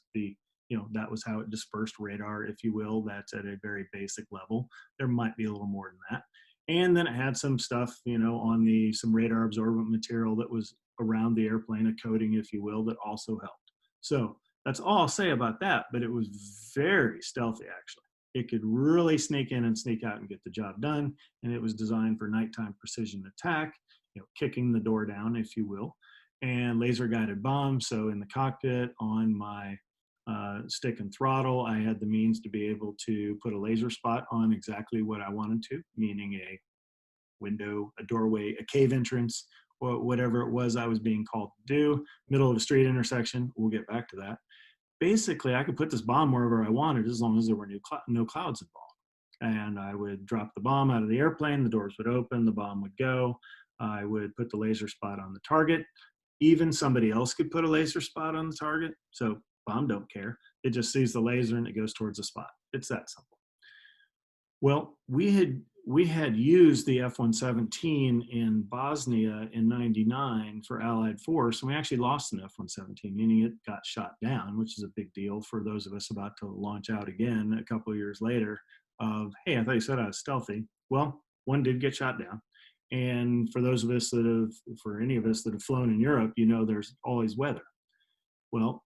that was how it dispersed radar, if you will. That's at a very basic level. There might be a little more than that. And then it had some stuff, on some radar absorbent material that was around the airplane, a coating, if you will, that also helped. So that's all I'll say about that, but it was very stealthy, actually. It could really sneak in and sneak out and get the job done. And it was designed for nighttime precision attack, kicking the door down, if you will, and laser guided bombs. So in the cockpit, on my stick and throttle, I had the means to be able to put a laser spot on exactly what I wanted to, meaning a window, a doorway, a cave entrance, or whatever it was I was being called to do. Middle of a street intersection, we'll get back to that. Basically, I could put this bomb wherever I wanted as long as there were no clouds involved. And I would drop the bomb out of the airplane, the doors would open, the bomb would go. I would put the laser spot on the target. Even somebody else could put a laser spot on the target. So Bomb don't care. It just sees the laser and it goes towards the spot. It's that simple. Well, we had used the F-117 in Bosnia in '99 for Allied force, and we actually lost an F-117, meaning it got shot down, which is a big deal for those of us about to launch out again a couple of years later. Of, hey, I thought you said I was stealthy. Well, one did get shot down, and for those of us that have, for any of us that have flown in Europe, there's always weather. Well,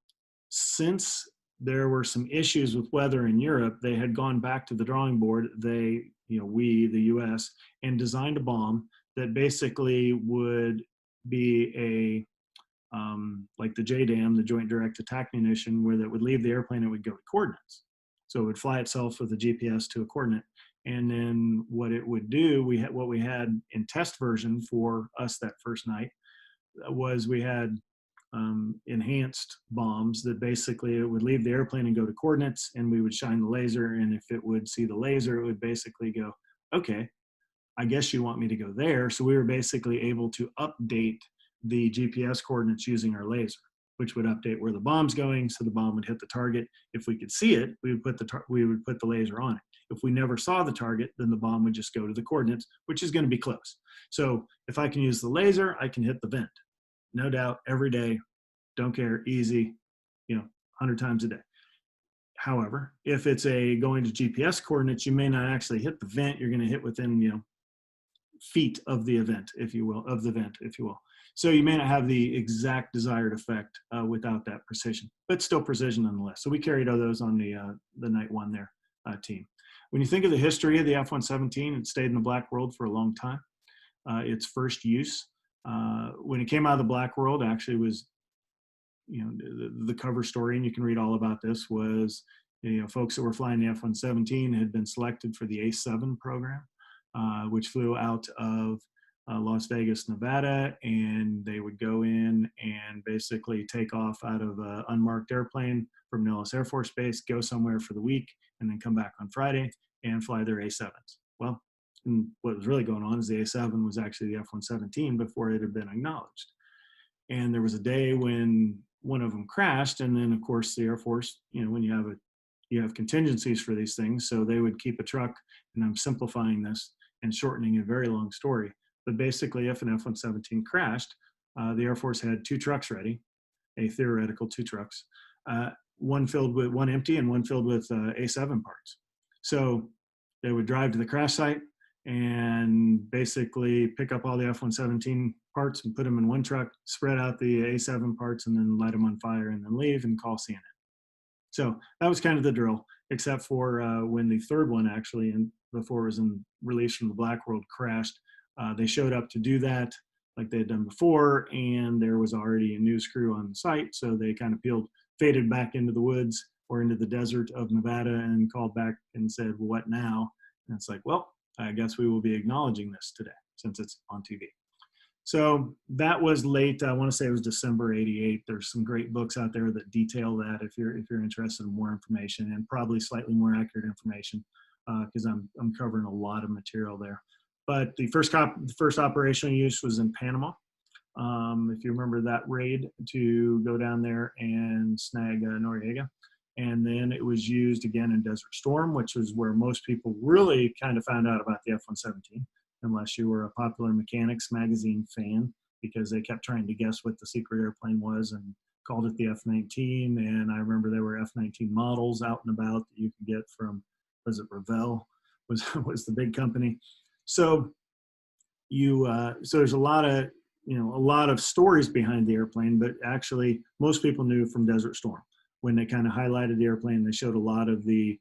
since there were some issues with weather in Europe, they had gone back to the drawing board. We, the US, and designed a bomb that basically would be like the JDAM, the Joint Direct Attack Munition, where that would leave the airplane and it would go to coordinates. So it would fly itself with a GPS to a coordinate. And then what it would do, what we had in test version for us that first night was we had enhanced bombs that basically it would leave the airplane and go to coordinates, and we would shine the laser, and if it would see the laser, it would basically go, okay, I guess you want me to go there. So we were basically able to update the GPS coordinates using our laser, which would update where the bomb's going, so the bomb would hit the target. If we could see it, we would put the laser on it. If we never saw the target, then the bomb would just go to the coordinates, which is going to be close. So if I can use the laser, I can hit the vent. No doubt, every day, don't care, easy, 100 times a day. However, if it's going to GPS coordinates, you may not actually hit the vent. You're going to hit within, feet of the event, if you will, of the vent, if you will. So you may not have the exact desired effect without that precision, but still precision nonetheless. So we carried all those on the night one there team. When you think of the history of the F-117, it stayed in the black world for a long time. Its first use, when it came out of the black world, actually was, the cover story, and you can read all about this, was, folks that were flying the F-117 had been selected for the A7 program, which flew out of Las Vegas, Nevada, and they would go in and basically take off out of an unmarked airplane from Nellis Air Force Base, go somewhere for the week, and then come back on Friday and fly their A7s. Well, and what was really going on is the A7 was actually the F-117 before it had been acknowledged. And there was a day when one of them crashed, and then of course the Air Force, when you have contingencies for these things, so they would keep a truck, and I'm simplifying this and shortening a very long story, but basically if an F-117 crashed, the Air Force had two trucks ready, a theoretical two trucks, one empty and one filled with A7 parts. So they would drive to the crash site and basically pick up all the F-117 parts and put them in one truck, spread out the A7 parts, and then light them on fire, and then leave and call CNN. So that was kind of the drill, except for when the third one actually, and before it was released from the black world, crashed. They showed up to do that like they had done before, and there was already a news crew on site, so they kind of faded back into the woods or into the desert of Nevada and called back and said, well, what now? And it's like, well, I guess we will be acknowledging this today since it's on TV. So that was late. I want to say it was December '88. There's some great books out there that detail that if you're interested in more information, and probably slightly more accurate information, because I'm covering a lot of material there. But the first operational use was in Panama. If you remember that raid to go down there and snag Noriega. And then it was used again in Desert Storm, which was where most people really kind of found out about the F-117, unless you were a Popular Mechanics magazine fan, because they kept trying to guess what the secret airplane was and called it the F-19. And I remember there were F-19 models out and about that you could get from, was it Revell, was the big company. So so there's a lot of stories behind the airplane, but actually most people knew from Desert Storm. When they kind of highlighted the airplane, they showed a lot of the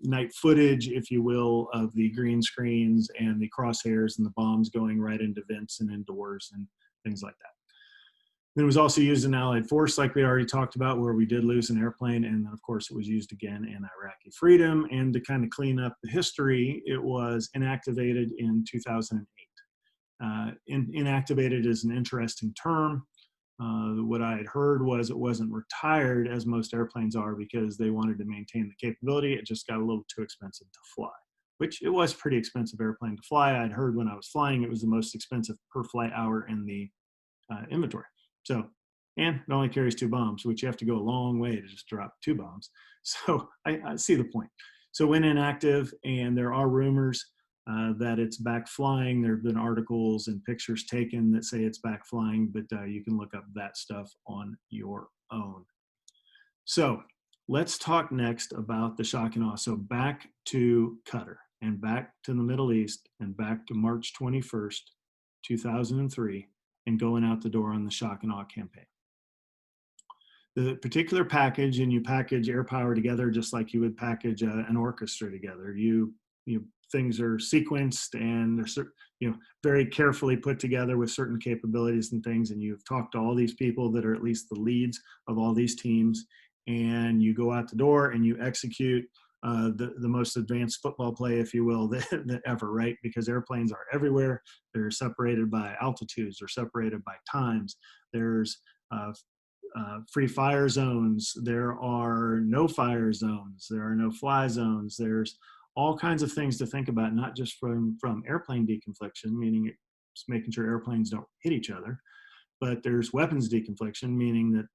night footage, if you will, of the green screens and the crosshairs and the bombs going right into vents and indoors and things like that. It was also used in Allied force, like we already talked about, where we did lose an airplane, and then of course it was used again in Iraqi freedom. And to kind of clean up the history, it was inactivated in 2008. Inactivated is an interesting term. What I had heard was it wasn't retired, as most airplanes are, because they wanted to maintain the capability. It just got a little too expensive to fly, which it was a pretty expensive airplane to fly. I'd heard when I was flying it was the most expensive per flight hour in the inventory. So And it only carries 2 bombs, which you have to go a long way to just drop 2 bombs. So I see the point. So when inactive, and there are rumors that it's back flying, there have been articles and pictures taken that say it's back flying, but you can look up that stuff on your own. So let's talk next about the shock and awe. So back to Qatar, and back to the Middle East, and back to March 21st, 2003, and going out the door on the shock and awe campaign. The particular package, and you package air power together just like you would package an orchestra together. Things are sequenced, and they're very carefully put together with certain capabilities and things. And you've talked to all these people that are at least the leads of all these teams, and you go out the door and you execute the most advanced football play, if you will, that ever, right? Because airplanes are everywhere. They're separated by altitudes. They're separated by times. There's free fire zones. There are no fire zones. There are no fly zones. There's all kinds of things to think about, not just from airplane deconfliction, meaning it's making sure airplanes don't hit each other, but there's weapons deconfliction, meaning that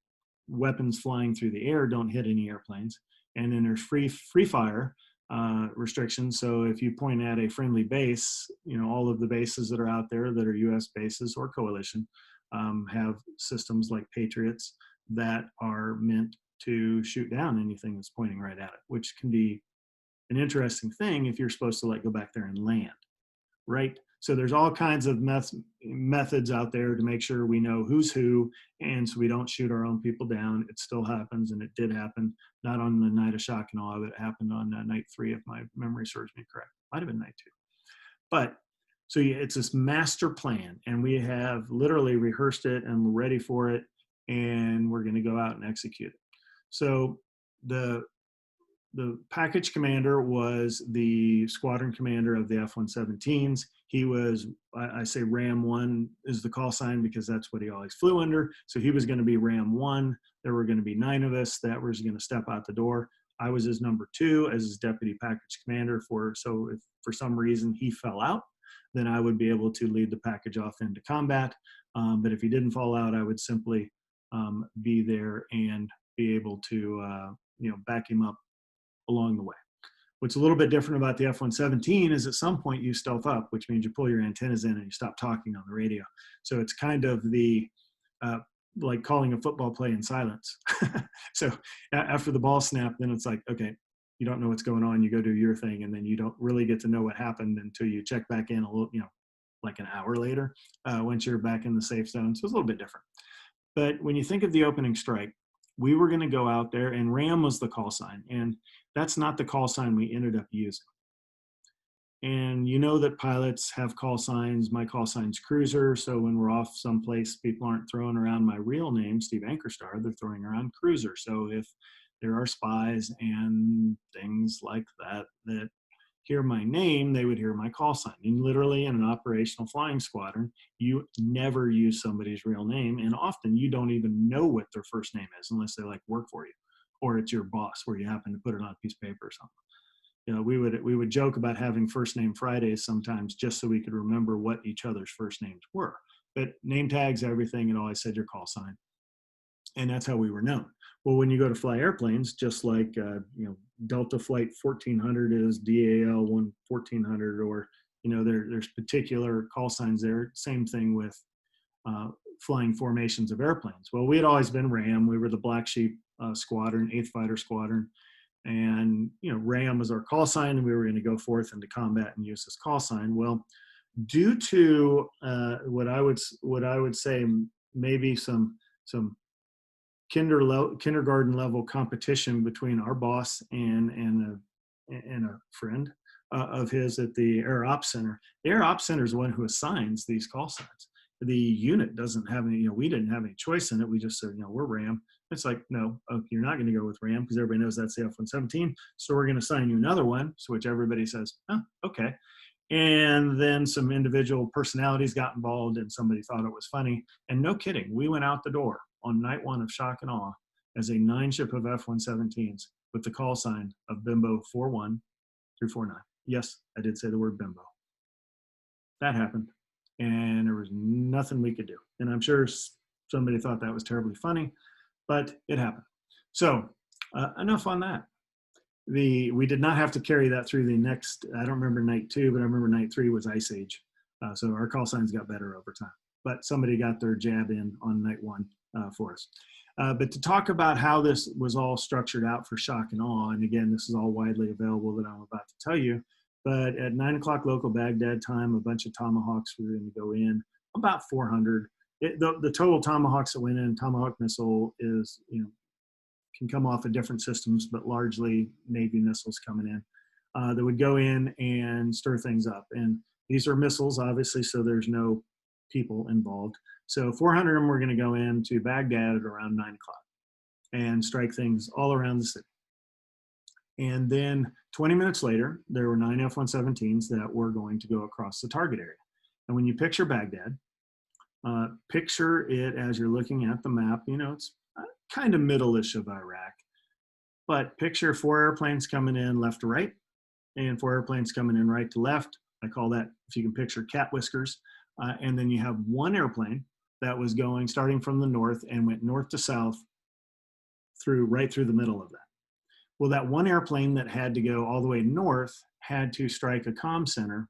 weapons flying through the air don't hit any airplanes. And then there's free fire restrictions. So if you point at a friendly base, all of the bases that are out there that are U.S. bases or coalition have systems like Patriots that are meant to shoot down anything that's pointing right at it, which can be an interesting thing if you're supposed to go back there and land, right? So there's all kinds of methods out there to make sure we know who's who, and so we don't shoot our own people down. It still happens, and it did happen, not on the night of shock and awe, but it happened on night 3, if my memory serves me correct. Might have been night 2. But so it's this master plan, and we have literally rehearsed it, and we're ready for it, and we're going to go out and execute it. So the package commander was the squadron commander of the F-117s. He was, I say Ram 1 is the call sign because that's what he always flew under. So he was going to be Ram 1. There were going to be 9 of us that was going to step out the door. I was his number 2 as his deputy package commander. So if for some reason he fell out, then I would be able to lead the package off into combat. But if he didn't fall out, I would simply be there and be able to back him up along the way. What's a little bit different about the F-117 is at some point you stealth up, which means you pull your antennas in and you stop talking on the radio. So it's kind of the like calling a football play in silence. So after the ball snap, then it's like, okay, you don't know what's going on. You go do your thing, and then you don't really get to know what happened until you check back in a little, like an hour later, once you're back in the safe zone. So it's a little bit different. But when you think of the opening strike, we were going to go out there, and Ram was the call sign. And that's not the call sign we ended up using. And you know that pilots have call signs. My call sign's Cruiser. So when we're off someplace, people aren't throwing around my real name, Steve Ankerstar. They're throwing around Cruiser. So if there are spies and things like that that hear my name, they would hear my call sign. And literally in an operational flying squadron, you never use somebody's real name. And often you don't even know what their first name is unless they work for you, or it's your boss where you happen to put it on a piece of paper or something. We would joke about having first name Fridays sometimes just so we could remember what each other's first names were. But name tags, everything, and always said your call sign. And that's how we were known. Well, when you go to fly airplanes, just like Delta Flight 1400 is DAL 1400, or there's particular call signs there. Same thing with flying formations of airplanes. Well, we had always been Ram. We were the Black Sheep Squadron, 8th Fighter Squadron, and Ram was our call sign, and we were going to go forth into combat and use this call sign. Well, due to what I would say maybe some kindergarten level competition between our boss and a friend of his at the Air Ops Center. The Air Ops Center is the one who assigns these call signs. The unit doesn't have any, we didn't have any choice in it. We just said, we're Ram. It's like, no, you're not going to go with Ram because everybody knows that's the F-117. So we're going to assign you another one, so which everybody says, oh, okay. And then some individual personalities got involved, and somebody thought it was funny. And no kidding, we went out the door on night 1 of shock and awe as a 9-ship of F-117s with the call sign of Bimbo 41 through 49. Yes, I did say the word Bimbo. That happened, and there was nothing we could do. And I'm sure somebody thought that was terribly funny, but it happened. So enough on that. We did not have to carry that through the next, I don't remember night 2, but I remember night 3 was Ice Age. So our call signs got better over time. But somebody got their jab in on night 1 for us. But to talk about how this was all structured out for shock and awe, and again, this is all widely available that I'm about to tell you, but at 9 o'clock local Baghdad time, a bunch of Tomahawks were going to go in, about 400. The total Tomahawks that went in, Tomahawk missile is, can come off of different systems, but largely Navy missiles coming in that would go in and stir things up. And these are missiles, obviously, so there's no people involved. So 400 of them were going to go into Baghdad at around 9 o'clock and strike things all around the city. And then 20 minutes later, there were 9 F-117s that were going to go across the target area. And when you picture Baghdad, picture it as you're looking at the map, it's kind of middle-ish of Iraq, but picture 4 airplanes coming in left to right and 4 airplanes coming in right to left. I call that, if you can picture, cat whiskers. And then you have 1 airplane that was going, starting from the north and went north to south right through the middle of that. Well, that 1 airplane that had to go all the way north had to strike a comm center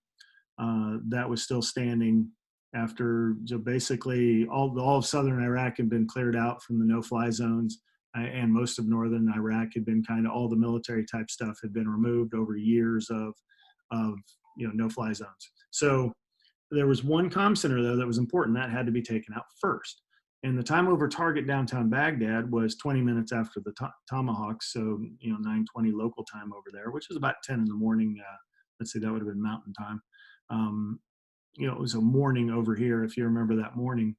that was still standing after, so basically all of southern Iraq had been cleared out from the no-fly zones, and most of northern Iraq had been kind of, all the military type stuff had been removed over years of no-fly zones. So there was 1 comm center though that was important that had to be taken out first. And the time over target downtown Baghdad was 20 minutes after the Tomahawks, so 9:20 local time over there, which is about 10 in the morning. Let's see, that would have been Mountain time. It was a morning over here, if you remember that morning,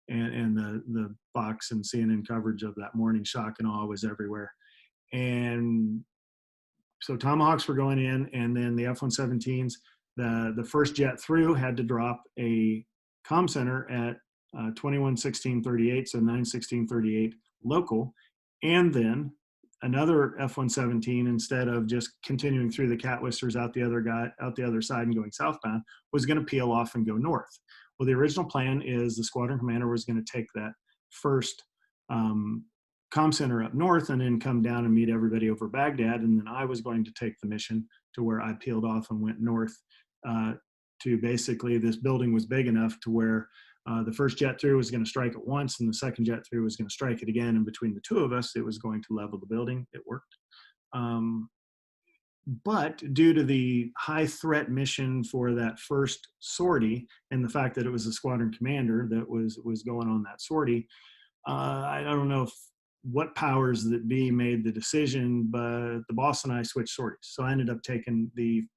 and the Fox and CNN coverage of that morning, shock and awe was everywhere. And so Tomahawks were going in, and then the F-117s, the first jet through had to drop a comm center at 21:16:38, so 9:16:38 local, and then another F-117, instead of just continuing through the cat whiskers out the other side and going southbound, was going to peel off and go north. Well, the original plan is the squadron commander was going to take that first comm center up north and then come down and meet everybody over Baghdad, and then I was going to take the mission to where I peeled off and went north to basically, this building was big enough to where the first jet through was going to strike it once, and the second jet through was going to strike it again. And between the 2 of us, it was going to level the building. It worked. But due to the high threat mission for that first sortie and the fact that it was the squadron commander that was going on that sortie, I don't know what powers that be made the decision, but the boss and I switched sorties. So I ended up taking the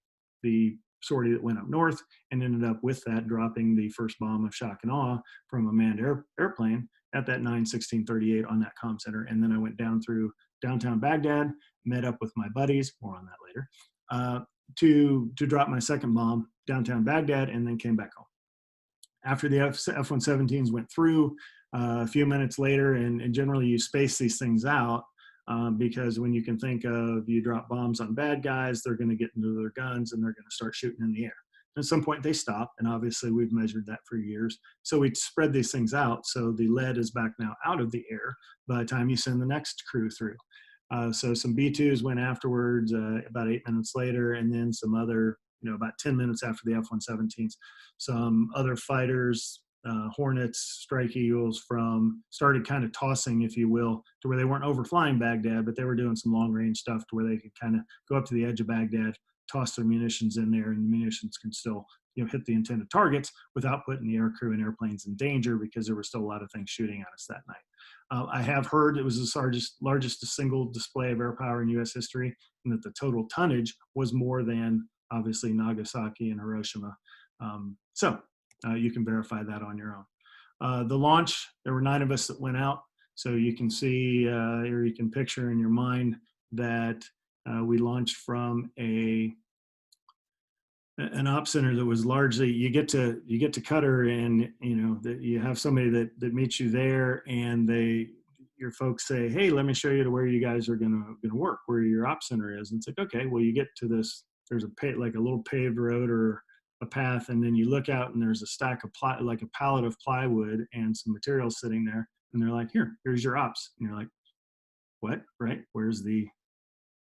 sortie that went up north and ended up with that dropping the first bomb of shock and awe from a manned airplane at that 9:16:38 on that comm center. And then I went down through downtown Baghdad, met up with my buddies, more on that later, to drop my second bomb downtown Baghdad, and then came back home. After the F-117s went through, a few minutes later, and generally you space these things out, because when you can think of, you drop bombs on bad guys, they're going to get into their guns and they're going to start shooting in the air. At some point they stop, and obviously we've measured that for years. So we spread these things out, so the lead is back now out of the air by the time you send the next crew through. So some B-2s went afterwards about 8 minutes later, and then some other, about 10 minutes after the F-117s, some other fighters, Hornets, Strike Eagles, started kind of tossing, if you will, to where they weren't overflying Baghdad, but they were doing some long range stuff to where they could kind of go up to the edge of Baghdad, toss their munitions in there, and the munitions can still hit the intended targets without putting the aircrew and airplanes in danger, because there were still a lot of things shooting at us that night. I have heard it was the largest single display of air power in U.S. history, and that the total tonnage was more than, obviously, Nagasaki and Hiroshima. So you can verify that on your own. The launch, there were 9 of us that went out, so you can see, or you can picture in your mind that we launched from an op center that was largely, you get to Qatar, and that you have somebody that meets you there, and your folks say, hey, let me show you to where you guys are gonna work, where your op center is. And it's like, okay, well, you get to this, there's like a little paved road or a path, and then you look out and there's a stack of like a pallet of plywood and some materials sitting there, and they're like, here's your ops, and you're like, what? Right? Where's the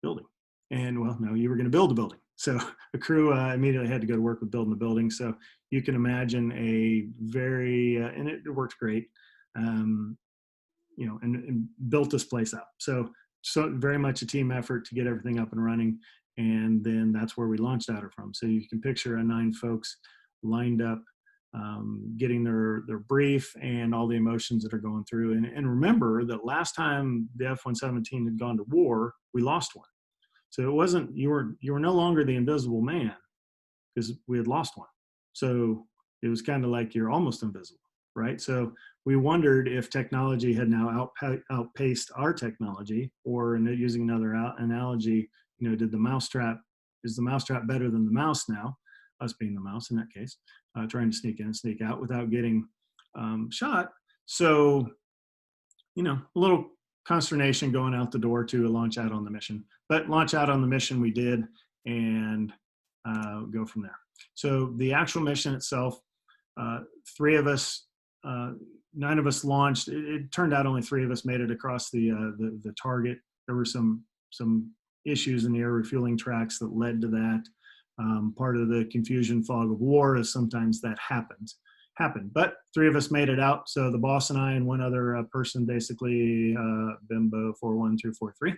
building? And well, no, you were going to build a building. So a crew immediately had to go to work with building the building. So you can imagine a very, and it worked great, and built this place up. So very much a team effort to get everything up and running. And then that's where we launched out of from. So you can picture 9 folks lined up, getting their brief and all the emotions that are going through. And remember that last time the F-117 had gone to war, we lost one. So it wasn't, you were no longer the invisible man because we had lost one. So it was kind of like you're almost invisible, right? So we wondered if technology had now outpaced our technology, or using another analogy, is the mousetrap better than the mouse now, us being the mouse in that case, trying to sneak in and sneak out without getting shot. So, a little consternation going out the door to launch out on the mission. But launch out on the mission we did, and go from there. So the actual mission itself, 3 of us, 9 of us launched. It turned out only 3 of us made it across the target. There were some issues in the air refueling tracks that led to that. Part of the confusion fog of war is sometimes that happened. But 3 of us made it out. So the boss and I and one other person, basically Bimbo 41243,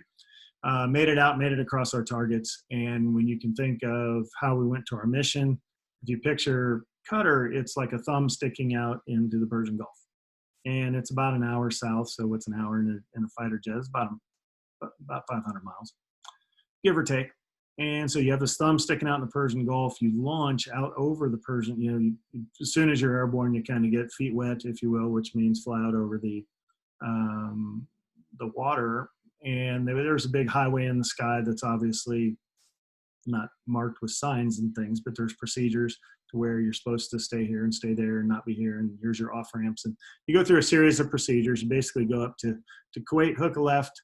made it across our targets. And when you can think of how we went to our mission, if you picture Qatar, it's like a thumb sticking out into the Persian Gulf. And it's about an hour south. So what's an hour in a fighter jet? It's about 500 miles, give or take. And so you have this thumb sticking out in the Persian Gulf. You launch out over the Persian, as soon as you're airborne, you kind of get feet wet, if you will, which means fly out over the water. And there's a big highway in the sky that's obviously not marked with signs and things, but there's procedures to where you're supposed to stay here and stay there and not be here. And here's your off ramps. And you go through a series of procedures. You basically go up to Kuwait, hook a left,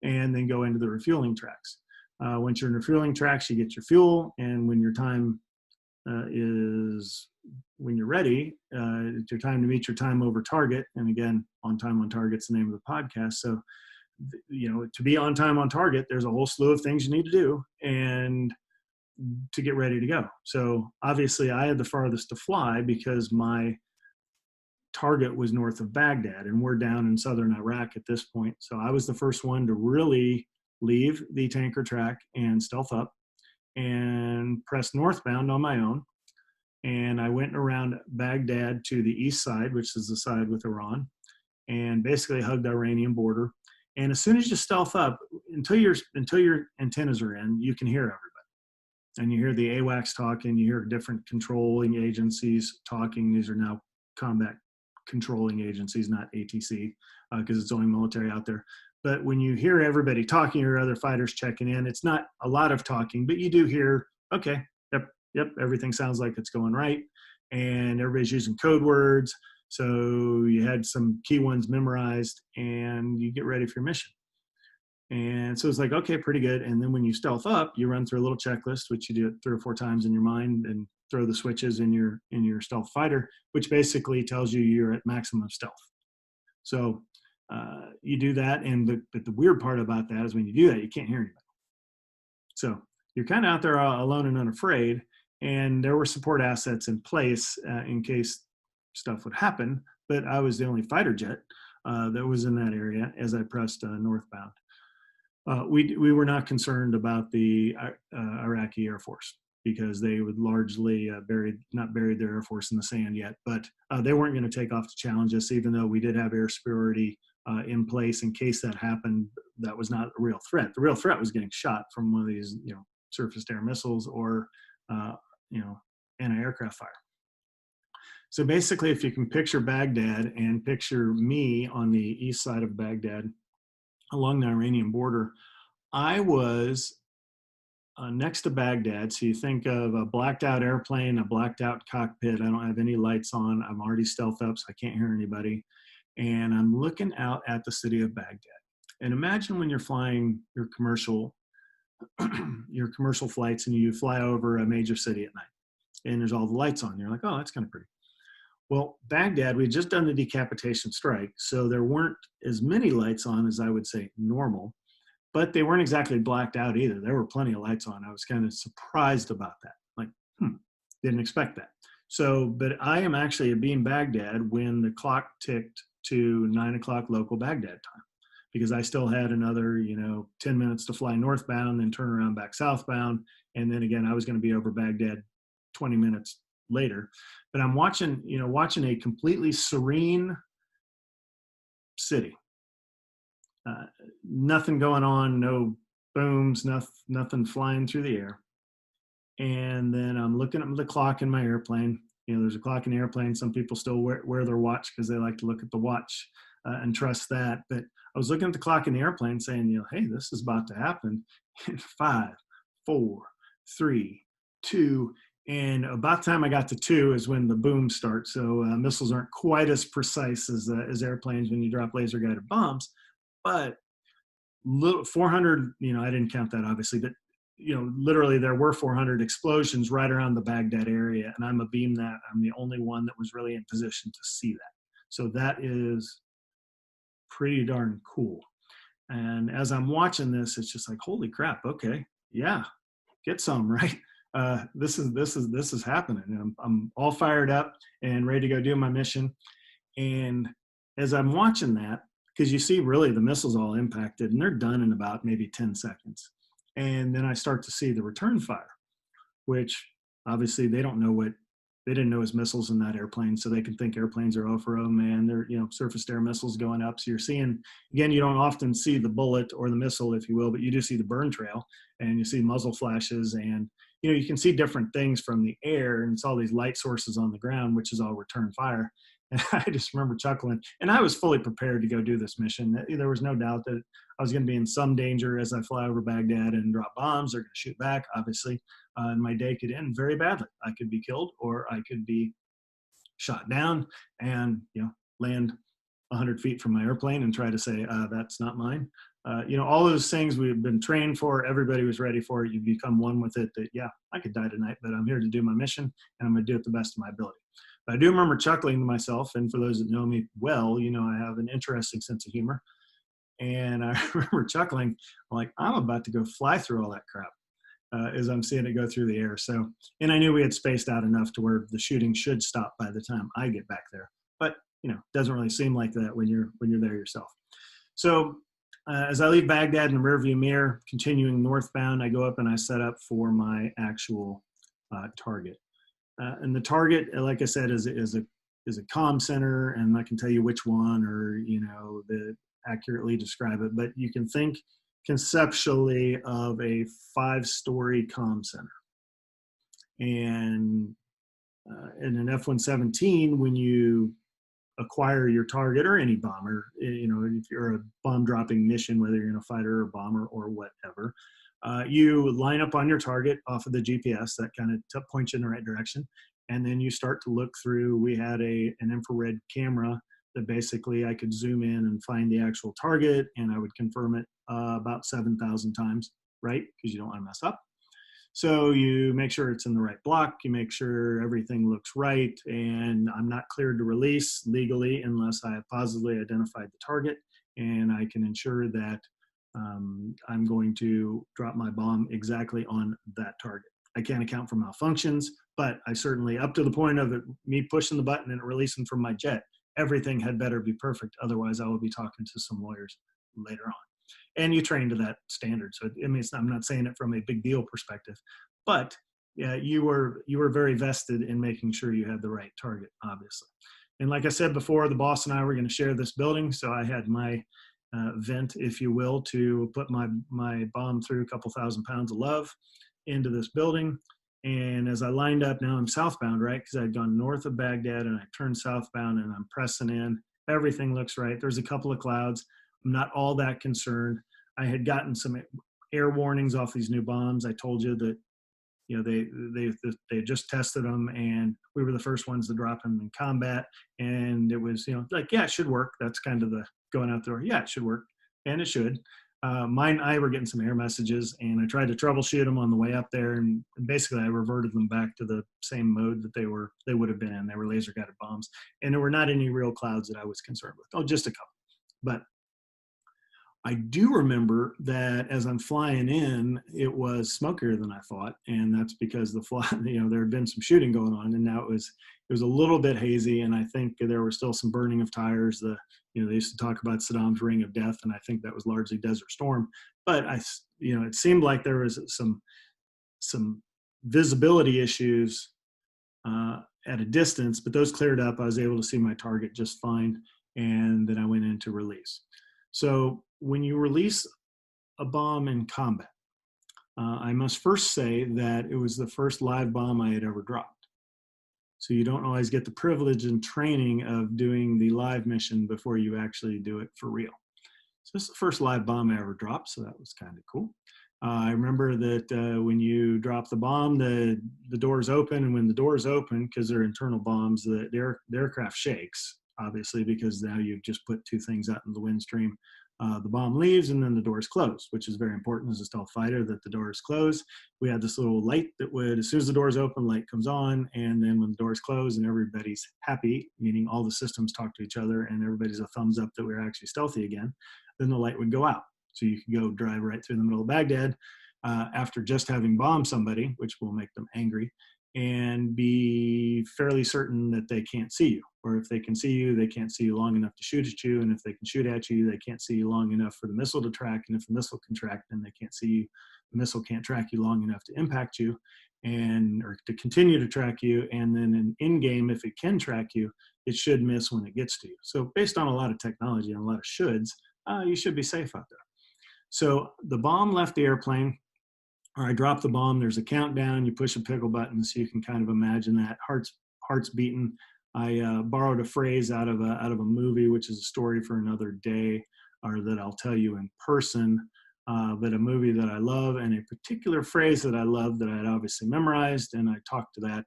and then go into the refueling tracks. Once you're in refueling tracks, you get your fuel, and when your time when you're ready, it's your time to meet your time over target. And again, on time on target's the name of the podcast. So, to be on time on target, there's a whole slew of things you need to do and to get ready to go. So obviously I had the farthest to fly because my target was north of Baghdad, and we're down in southern Iraq at this point. So I was the first one to really leave the tanker track and stealth up and press northbound on my own. And I went around Baghdad to the east side, which is the side with Iran, and basically hugged the Iranian border. And as soon as you stealth up, until your antennas are in, you can hear everybody. And you hear the AWACS talking, you hear different controlling agencies talking. These are now combat controlling agencies, not ATC, because it's only military out there. But when you hear everybody talking or other fighters checking in, it's not a lot of talking, but you do hear, okay, yep, everything sounds like it's going right. And everybody's using code words. So you had some key ones memorized, and you get ready for your mission. And so it's like, okay, pretty good. And then when you stealth up, you run through a little checklist, which you do it 3 or 4 times in your mind, and throw the switches in your stealth fighter, which basically tells you you're at maximum stealth. So you do that. But the weird part about that is when you do that, you can't hear anybody. So you're kind of out there alone and unafraid. And there were support assets in place in case stuff would happen. But I was the only fighter jet that was in that area as I pressed northbound. We were not concerned about the Iraqi Air Force because they would largely not buried their Air Force in the sand yet, but they weren't going to take off to challenge us, even though we did have air superiority in place in case that happened. That was not a real threat. The real threat was getting shot from one of these, surface-to-air missiles or, anti-aircraft fire. So basically, if you can picture Baghdad and picture me on the east side of Baghdad along the Iranian border, I was next to Baghdad. So you think of a blacked out airplane, a blacked out cockpit. I don't have any lights on. I'm already stealth up, so I can't hear anybody. And I'm looking out at the city of Baghdad. And imagine when you're flying your commercial flights and you fly over a major city at night. and there's all the lights on. You're like, oh, that's kind of pretty. Well, Baghdad, we had just done the decapitation strike, so there weren't as many lights on as I would say normal, but they weren't exactly blacked out either. There were plenty of lights on. I was kind of surprised about that. Like, didn't expect that. So, but I am actually at being Baghdad when the clock ticked to 9 o'clock local Baghdad time, because I still had another, 10 minutes to fly northbound, then turn around back southbound. And then again, I was going to be over Baghdad 20 minutes later. But I'm watching a completely serene city. Nothing going on, no booms, nothing flying through the air. And then I'm looking at the clock in my airplane. There's a clock in the airplane. Some people still wear their watch because they like to look at the watch and trust that. But I was looking at the clock in the airplane saying, hey, this is about to happen in 5, 4, 3, 2. And about the time I got to 2 is when the boom starts. So missiles aren't quite as precise as airplanes when you drop laser guided bombs. But 400, I didn't count that obviously, but literally there were 400 explosions right around the Baghdad area. And I'm the only one that was really in position to see that. So that is pretty darn cool. And as I'm watching this, it's just like, holy crap. Okay. Yeah. Get some, right? This is happening. And I'm all fired up and ready to go do my mission. And as I'm watching that, because you see really the missiles all impacted and they're done in about maybe 10 seconds. And then I start to see the return fire, which obviously they didn't know as missiles in that airplane. So they can think airplanes are, oh, for, oh man, they're, surface to air missiles going up. So you're seeing, again, you don't often see the bullet or the missile, if you will, but you do see the burn trail and you see muzzle flashes and, you can see different things from the air, and it's all these light sources on the ground, which is all return fire. And I just remember chuckling, and I was fully prepared to go do this mission. There was no doubt that I was going to be in some danger as I fly over Baghdad and drop bombs. They're going to shoot back, obviously. And my day could end very badly. I could be killed or I could be shot down and, land 100 feet from my airplane and try to say, that's not mine. All those things we've been trained for, everybody was ready for it. You become one with it that, yeah, I could die tonight, but I'm here to do my mission and I'm going to do it the best of my ability. But I do remember chuckling to myself, and for those that know me well, I have an interesting sense of humor. And I remember chuckling, like, I'm about to go fly through all that crap as I'm seeing it go through the air. So, and I knew we had spaced out enough to where the shooting should stop by the time I get back there. But, doesn't really seem like that when you're there yourself. So as I leave Baghdad in the rearview mirror, continuing northbound, I go up and I set up for my actual target. And the target, like I said, is a comm center, and I can tell you which one or, accurately describe it. But you can think conceptually of a 5-story comm center. And in an F-117, when you acquire your target or any bomber, if you're a bomb dropping mission, whether you're in a fighter or bomber or whatever, you line up on your target off of the GPS that kind of points you in the right direction. And then you start to look through. We had an infrared camera that basically I could zoom in and find the actual target, and I would confirm it about 7,000 times, right? Because you don't want to mess up. So you make sure it's in the right block, you make sure everything looks right, and I'm not cleared to release legally unless I have positively identified the target, and I can ensure that I'm going to drop my bomb exactly on that target. I can't account for malfunctions, but I certainly, up to the point of me pushing the button and it releasing from my jet, everything had better be perfect. Otherwise, I will be talking to some lawyers later on. And you train to that standard. So I'm not saying it from a big deal perspective, but yeah, you were very vested in making sure you had the right target, obviously. And like I said before, the boss and I were going to share this building, so I had my vent, if you will, to put my bomb through a couple thousand pounds of love into this building. And as I lined up, now I'm southbound, right? Because I'd gone north of Baghdad and I turned southbound and I'm pressing in. Everything looks right. There's a couple of clouds. I'm not all that concerned. I had gotten some air warnings off these new bombs. I told you that, they just tested them, and we were the first ones to drop them in combat. And it was, like, yeah, it should work. That's kind of the going out there. Yeah, it should work, and it should. I were getting some error messages, and I tried to troubleshoot them on the way up there, and basically I reverted them back to the same mode that they would have been in. They were laser guided bombs, and there were not any real clouds that I was concerned with. Oh, just a couple. But I do remember that as I'm flying in, it was smokier than I thought, and that's because there had been some shooting going on, and now it was a little bit hazy, and I think there was still some burning of tires. They used to talk about Saddam's Ring of Death, and I think that was largely Desert Storm. But it seemed like there was some visibility issues at a distance, but those cleared up. I was able to see my target just fine, and then I went into release. So when you release a bomb in combat, I must first say that it was the first live bomb I had ever dropped. So you don't always get the privilege and training of doing the live mission before you actually do it for real. So this is the first live bomb I ever dropped, so that was kind of cool. I remember that when you drop the bomb, the doors open, and when the doors open, because they're internal bombs, the aircraft shakes, obviously, because now you've just put two things out in the wind stream. The bomb leaves, and then the doors close, which is very important as a stealth fighter that the doors close. We had this little light that would, as soon as the doors open, light comes on, and then when the doors close and everybody's happy, meaning all the systems talk to each other and everybody's a thumbs up that we're actually stealthy again, then the light would go out. So you can go drive right through the middle of Baghdad after just having bombed somebody, which will make them angry, and be fairly certain that they can't see you. Or if they can see you, they can't see you long enough to shoot at you. And if they can shoot at you, they can't see you long enough for the missile to track. And if the missile can track, then they can't see you. The missile can't track you long enough to impact you or to continue to track you. And then in game, if it can track you, it should miss when it gets to you. So based on a lot of technology and a lot of shoulds, you should be safe out there. So the bomb left the airplane, or I dropped the bomb. There's a countdown. You push a pickle button, so you can kind of imagine that. Heart's beating. I borrowed a phrase out of a movie, which is a story for another day, or that I'll tell you in person. But a movie that I love, and a particular phrase that I love that I had obviously memorized, and I talked to that,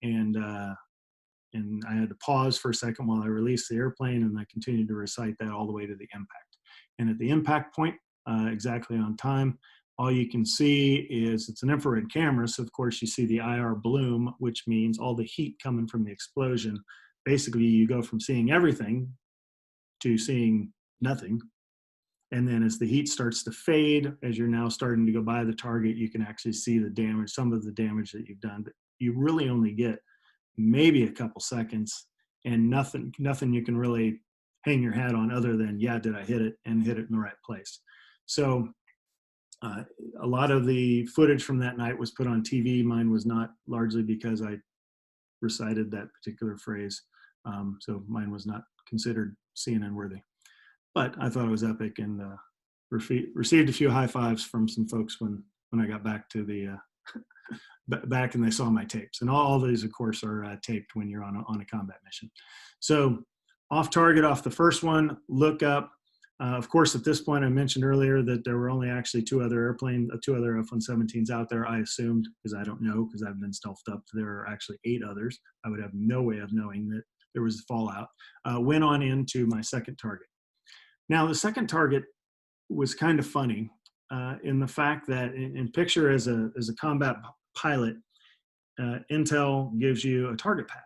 and I had to pause for a second while I released the airplane, and I continued to recite that all the way to the impact. And at the impact point, exactly on time, all you can see is it's an infrared camera. So of course you see the IR bloom, which means all the heat coming from the explosion. Basically you go from seeing everything to seeing nothing. And then as the heat starts to fade, as you're now starting to go by the target, you can actually see the damage, some of the damage that you've done, but you really only get maybe a couple seconds, and nothing you can really hang your hat on other than, yeah, did I hit it and hit it in the right place? So a lot of the footage from that night was put on TV. Mine was not, largely because I recited that particular phrase. So mine was not considered CNN worthy. But I thought it was epic, and received a few high fives from some folks when I got back to the back and they saw my tapes. And all these, of course, are taped when you're on a combat mission. So off target, off the first one, look up. Of course, at this point, I mentioned earlier that there were only actually two other F-117s out there. I assumed, because I don't know, because I've been stealthed up, there are actually 8 others. I would have no way of knowing that there was fallout. Went on into my second target. Now, the second target was kind of funny in the fact that, in picture as a combat pilot, Intel gives you a target pack.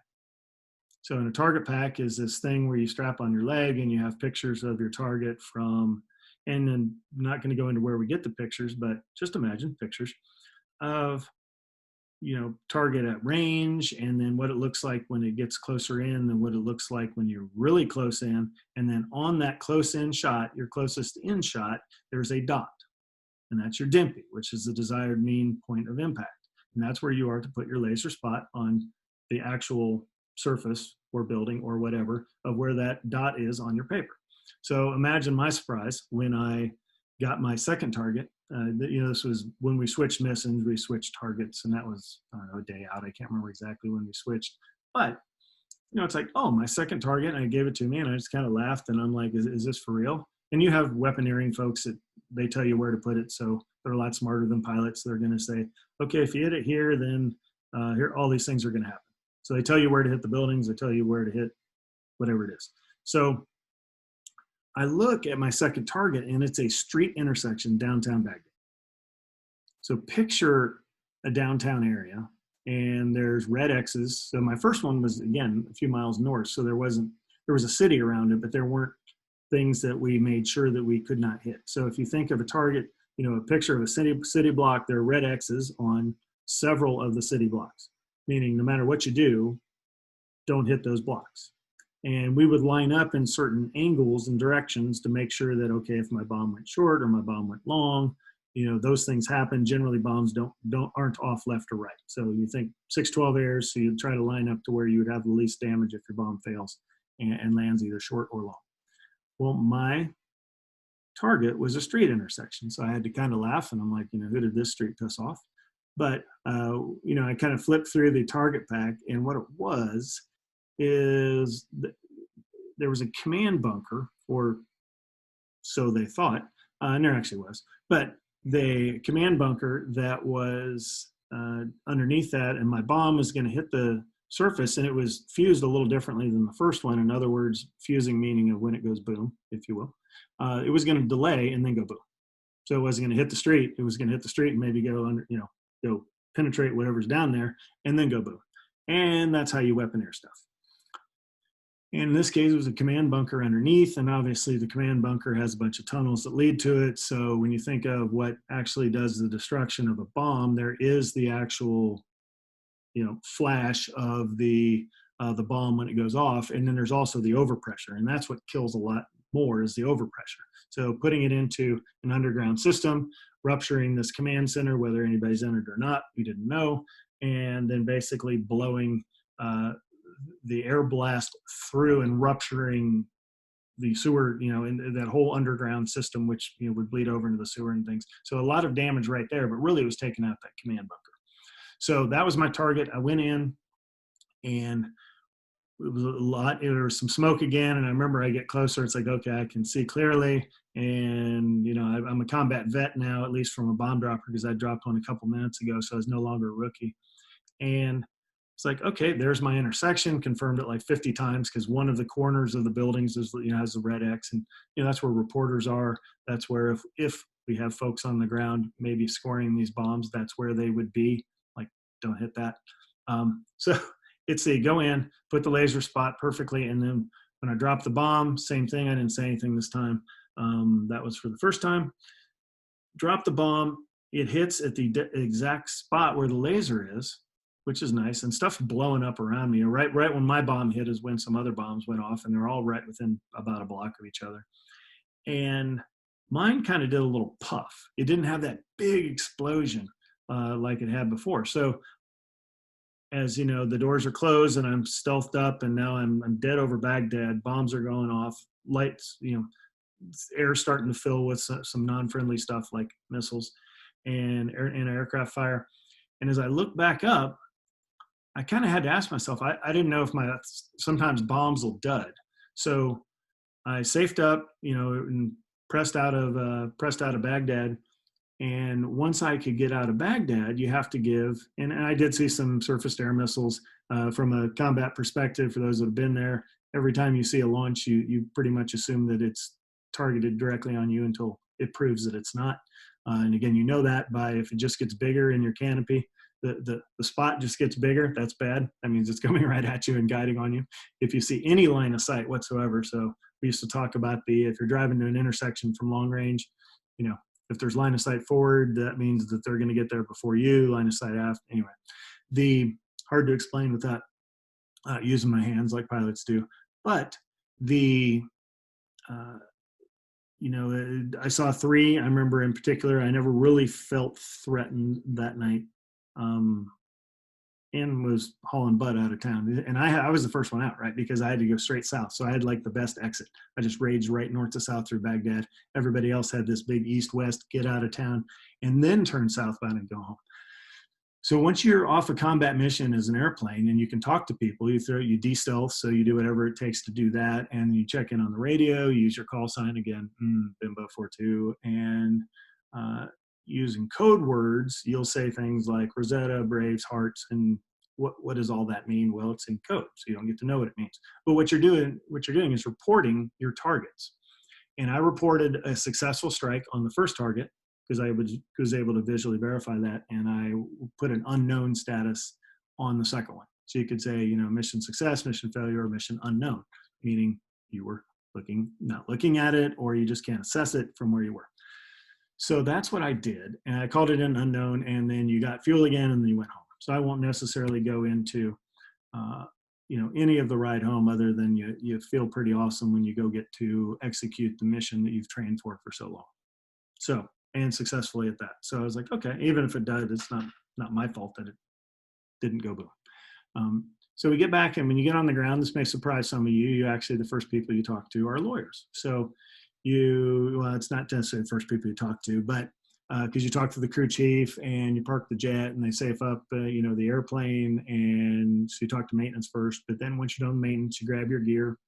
So in a target pack is this thing where you strap on your leg and you have pictures of your target from, and then I'm not going to go into where we get the pictures, but just imagine pictures of, target at range, and then what it looks like when it gets closer in, and what it looks like when you're really close in. And then on that close in shot, your closest in shot, there's a dot. And that's your DIMPI, which is the desired mean point of impact. And that's where you are to put your laser spot on the actual surface or building or whatever of where that dot is on your paper. So imagine my surprise when I got my second target. This was when we switched missions, we switched targets, and that was, I don't know, a day out. I can't remember exactly when we switched, but it's like, oh, my second target, and I gave it to me, and I just kind of laughed, and I'm like, is this for real? And you have weaponeering folks that they tell you where to put it, so they're a lot smarter than pilots. They're going to say, okay, if you hit it here, then here, all these things are going to happen. So they tell you where to hit the buildings, they tell you where to hit whatever it is. So I look at my second target, and it's a street intersection downtown Baghdad. So picture a downtown area, and there's red X's. So my first one was, again, a few miles north, so there was a city around it, but there weren't things that we made sure that we could not hit. So if you think of a target, a picture of a city block, there are red X's on several of the city blocks, meaning no matter what you do, don't hit those blocks. And we would line up in certain angles and directions to make sure that, okay, if my bomb went short or my bomb went long, those things happen. Generally, bombs aren't off left or right. So you think 612 airs, so you try to line up to where you would have the least damage if your bomb fails and lands either short or long. Well, my target was a street intersection, so I had to kind of laugh, and I'm like, who did this street piss off? But I kind of flipped through the target pack, and what it was is there was a command bunker, or so they thought, and there actually was, but the command bunker that was underneath that, and my bomb was going to hit the surface, and it was fused a little differently than the first one. In other words, fusing meaning of when it goes boom, if you will. It was going to delay and then go boom. So it wasn't going to hit the street. It was going to hit the street and maybe go under, go penetrate whatever's down there and then go boom. And that's how you weapon air stuff. And in this case, it was a command bunker underneath, and obviously the command bunker has a bunch of tunnels that lead to it. So when you think of what actually does the destruction of a bomb, there is the actual, flash of the bomb when it goes off, and then there's also the overpressure, and that's what kills a lot more is the overpressure. So putting it into an underground system, rupturing this command center, whether anybody's entered or not, we didn't know, and then basically blowing the air blast through and rupturing the sewer, in that whole underground system, which would bleed over into the sewer and things. So a lot of damage right there, but really it was taking out that command bunker. So that was my target. I went in, and it was a lot. There was some smoke again, and I remember I get closer. It's like, okay, I can see clearly, and I'm a combat vet now, at least from a bomb dropper, because I dropped one a couple minutes ago, so I was no longer a rookie. And it's like, okay, there's my intersection. Confirmed it like 50 times because one of the corners of the buildings is, has the red X, and that's where reporters are. That's where if we have folks on the ground maybe scoring these bombs, that's where they would be. Like, don't hit that. So it's a go in, put the laser spot perfectly, and then when I drop the bomb, same thing. I didn't say anything this time. That was for the first time. Drop the bomb. It hits at the exact spot where the laser is, which is nice, and stuff blowing up around me. Right when my bomb hit is when some other bombs went off, and they're all right within about a block of each other. And mine kind of did a little puff. It didn't have that big explosion like it had before. So as the doors are closed and I'm stealthed up, and now I'm dead over Baghdad. Bombs are going off, lights, air starting to fill with some non-friendly stuff like missiles and aircraft fire. And as I look back up, I kind of had to ask myself, I didn't know if sometimes bombs will dud. So I safed up, and pressed out of Baghdad. And once I could get out of Baghdad, you have to give, and I did see some surface to air missiles from a combat perspective. For those that have been there, every time you see a launch, you pretty much assume that it's targeted directly on you until it proves that it's not. And again, that by if it just gets bigger in your canopy, the spot just gets bigger, that's bad. That means it's coming right at you and guiding on you. If you see any line of sight whatsoever, so we used to talk about if you're driving to an intersection from long range, if there's line of sight forward, that means that they're going to get there before you, line of sight aft. Anyway, hard to explain without using my hands like pilots do. But I saw 3. I remember in particular, I never really felt threatened that night, and was hauling butt out of town. And I was the first one out, right? Because I had to go straight south. So I had like the best exit. I just raged right north to south through Baghdad. Everybody else had this big east-west, get out of town, and then turn southbound and go home. So once you're off a combat mission as an airplane and you can talk to people, you de-stealth, so you do whatever it takes to do that, and you check in on the radio, you use your call sign again, Bimbo 42, and using code words, you'll say things like Rosetta, Braves, Hearts, and what does all that mean? Well, it's in code, so you don't get to know what it means. But what you're doing is reporting your targets. And I reported a successful strike on the first target because I was able to visually verify that. And I put an unknown status on the second one. So you could say, mission success, mission failure, or mission unknown, meaning you were not looking at it, or you just can't assess it from where you were. So that's what I did. And I called it an unknown, and then you got fuel again, and then you went home. So I won't necessarily go into, any of the ride home, other than you feel pretty awesome when you go get to execute the mission that you've trained for so long. So, and successfully at that. So I was like, okay, even if it does, it's not my fault that it didn't go boom. So we get back, and when you get on the ground, this may surprise some of you. Actually, the first people you talk to are lawyers. So it's not necessarily the first people you talk to, but because you talk to the crew chief and you park the jet and they safe up, the airplane, and so you talk to maintenance first. But then once you're done maintenance, you grab your gear.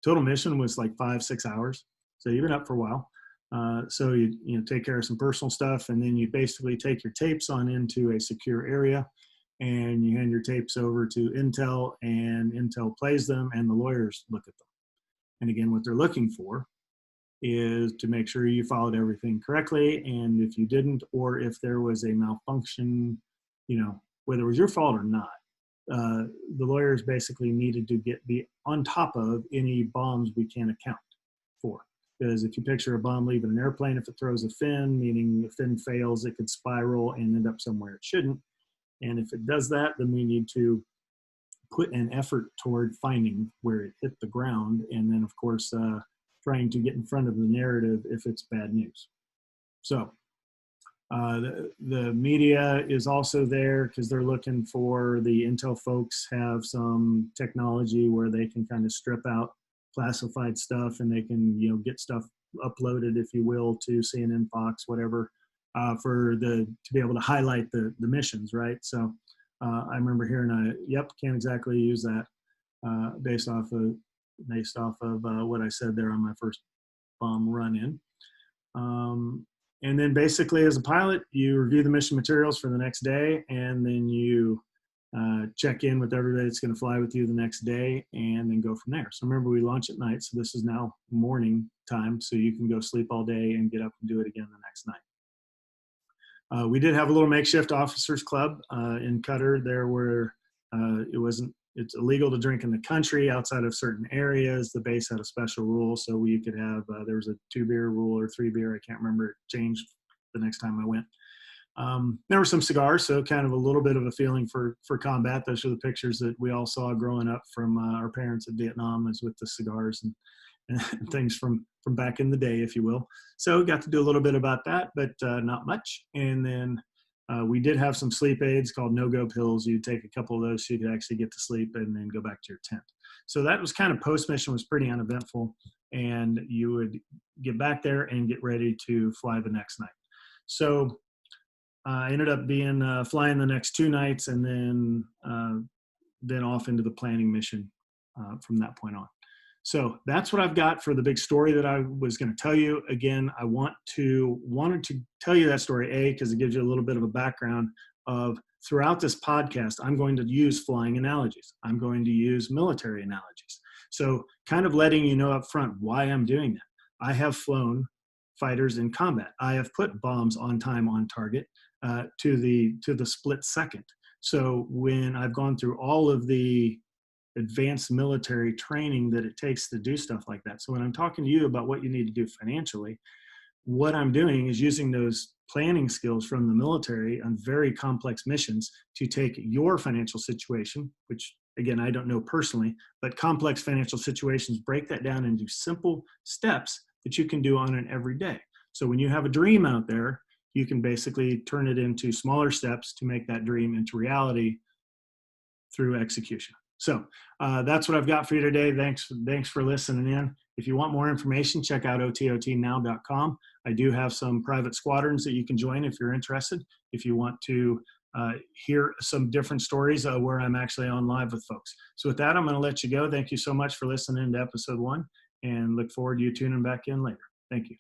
Total mission was like 5-6 hours, so you've been up for a while. So you take care of some personal stuff, and then you basically take your tapes on into a secure area, and you hand your tapes over to Intel, and Intel plays them, and the lawyers look at them. And again, what they're looking for is to make sure you followed everything correctly. And if you didn't, or if there was a malfunction, whether it was your fault or not, the lawyers basically needed to be on top of any bombs we can't account for. Because if you picture a bomb leaving an airplane, if it throws a fin, meaning the fin fails, it could spiral and end up somewhere it shouldn't. And if it does that, then we need to put an effort toward finding where it hit the ground. And then, of course, trying to get in front of the narrative if it's bad news. So the media is also there because they're looking for the Intel folks have some technology where they can kind of strip out classified stuff, and they can, get stuff uploaded, if you will, to CNN, Fox, whatever, to be able to highlight the missions, right? So I remember hearing, can't exactly use that based off of what I said there on my first bomb run in. And then basically as a pilot, you review the mission materials for the next day, and then you check in with everybody that's going to fly with you the next day, and then go from there. So remember, we launch at night, so this is now morning time, so you can go sleep all day and get up and do it again the next night. We did have a little makeshift officers club in Qatar there, where it's illegal to drink in the country outside of certain areas. The base had a special rule, so you could have, there was a 2-beer rule or 3-beer, I can't remember, it changed the next time I went. There were some cigars, so kind of a little bit of a feeling for combat. Those are the pictures that we all saw growing up from our parents in Vietnam, is with the cigars and things from back in the day, if you will. So got to do a little bit about that, but not much. And then we did have some sleep aids called no-go pills. You take a couple of those so you could actually get to sleep and then go back to your tent. So that was kind of post-mission, was pretty uneventful. And you would get back there and get ready to fly the next night. So I ended up flying the next 2 nights, and then off into the planning mission from that point on. So that's what I've got for the big story that I was going to tell you. Again, I wanted to tell you that story, because it gives you a little bit of a background of, throughout this podcast, I'm going to use flying analogies. I'm going to use military analogies. So kind of letting you know up front why I'm doing that. I have flown fighters in combat. I have put bombs on time, on target, to the split second. So when I've gone through all of the advanced military training that it takes to do stuff like that. So when I'm talking to you about what you need to do financially, what I'm doing is using those planning skills from the military on very complex missions to take your financial situation, which again, I don't know personally, but complex financial situations, break that down into simple steps that you can do on an everyday. So when you have a dream out there, you can basically turn it into smaller steps to make that dream into reality through execution. So that's what I've got for you today. Thanks for listening in. If you want more information, check out ototnow.com. I do have some private squadrons that you can join if you're interested. If you want to hear some different stories where I'm actually on live with folks. So with that, I'm going to let you go. Thank you so much for listening to episode 1, and look forward to you tuning back in later. Thank you.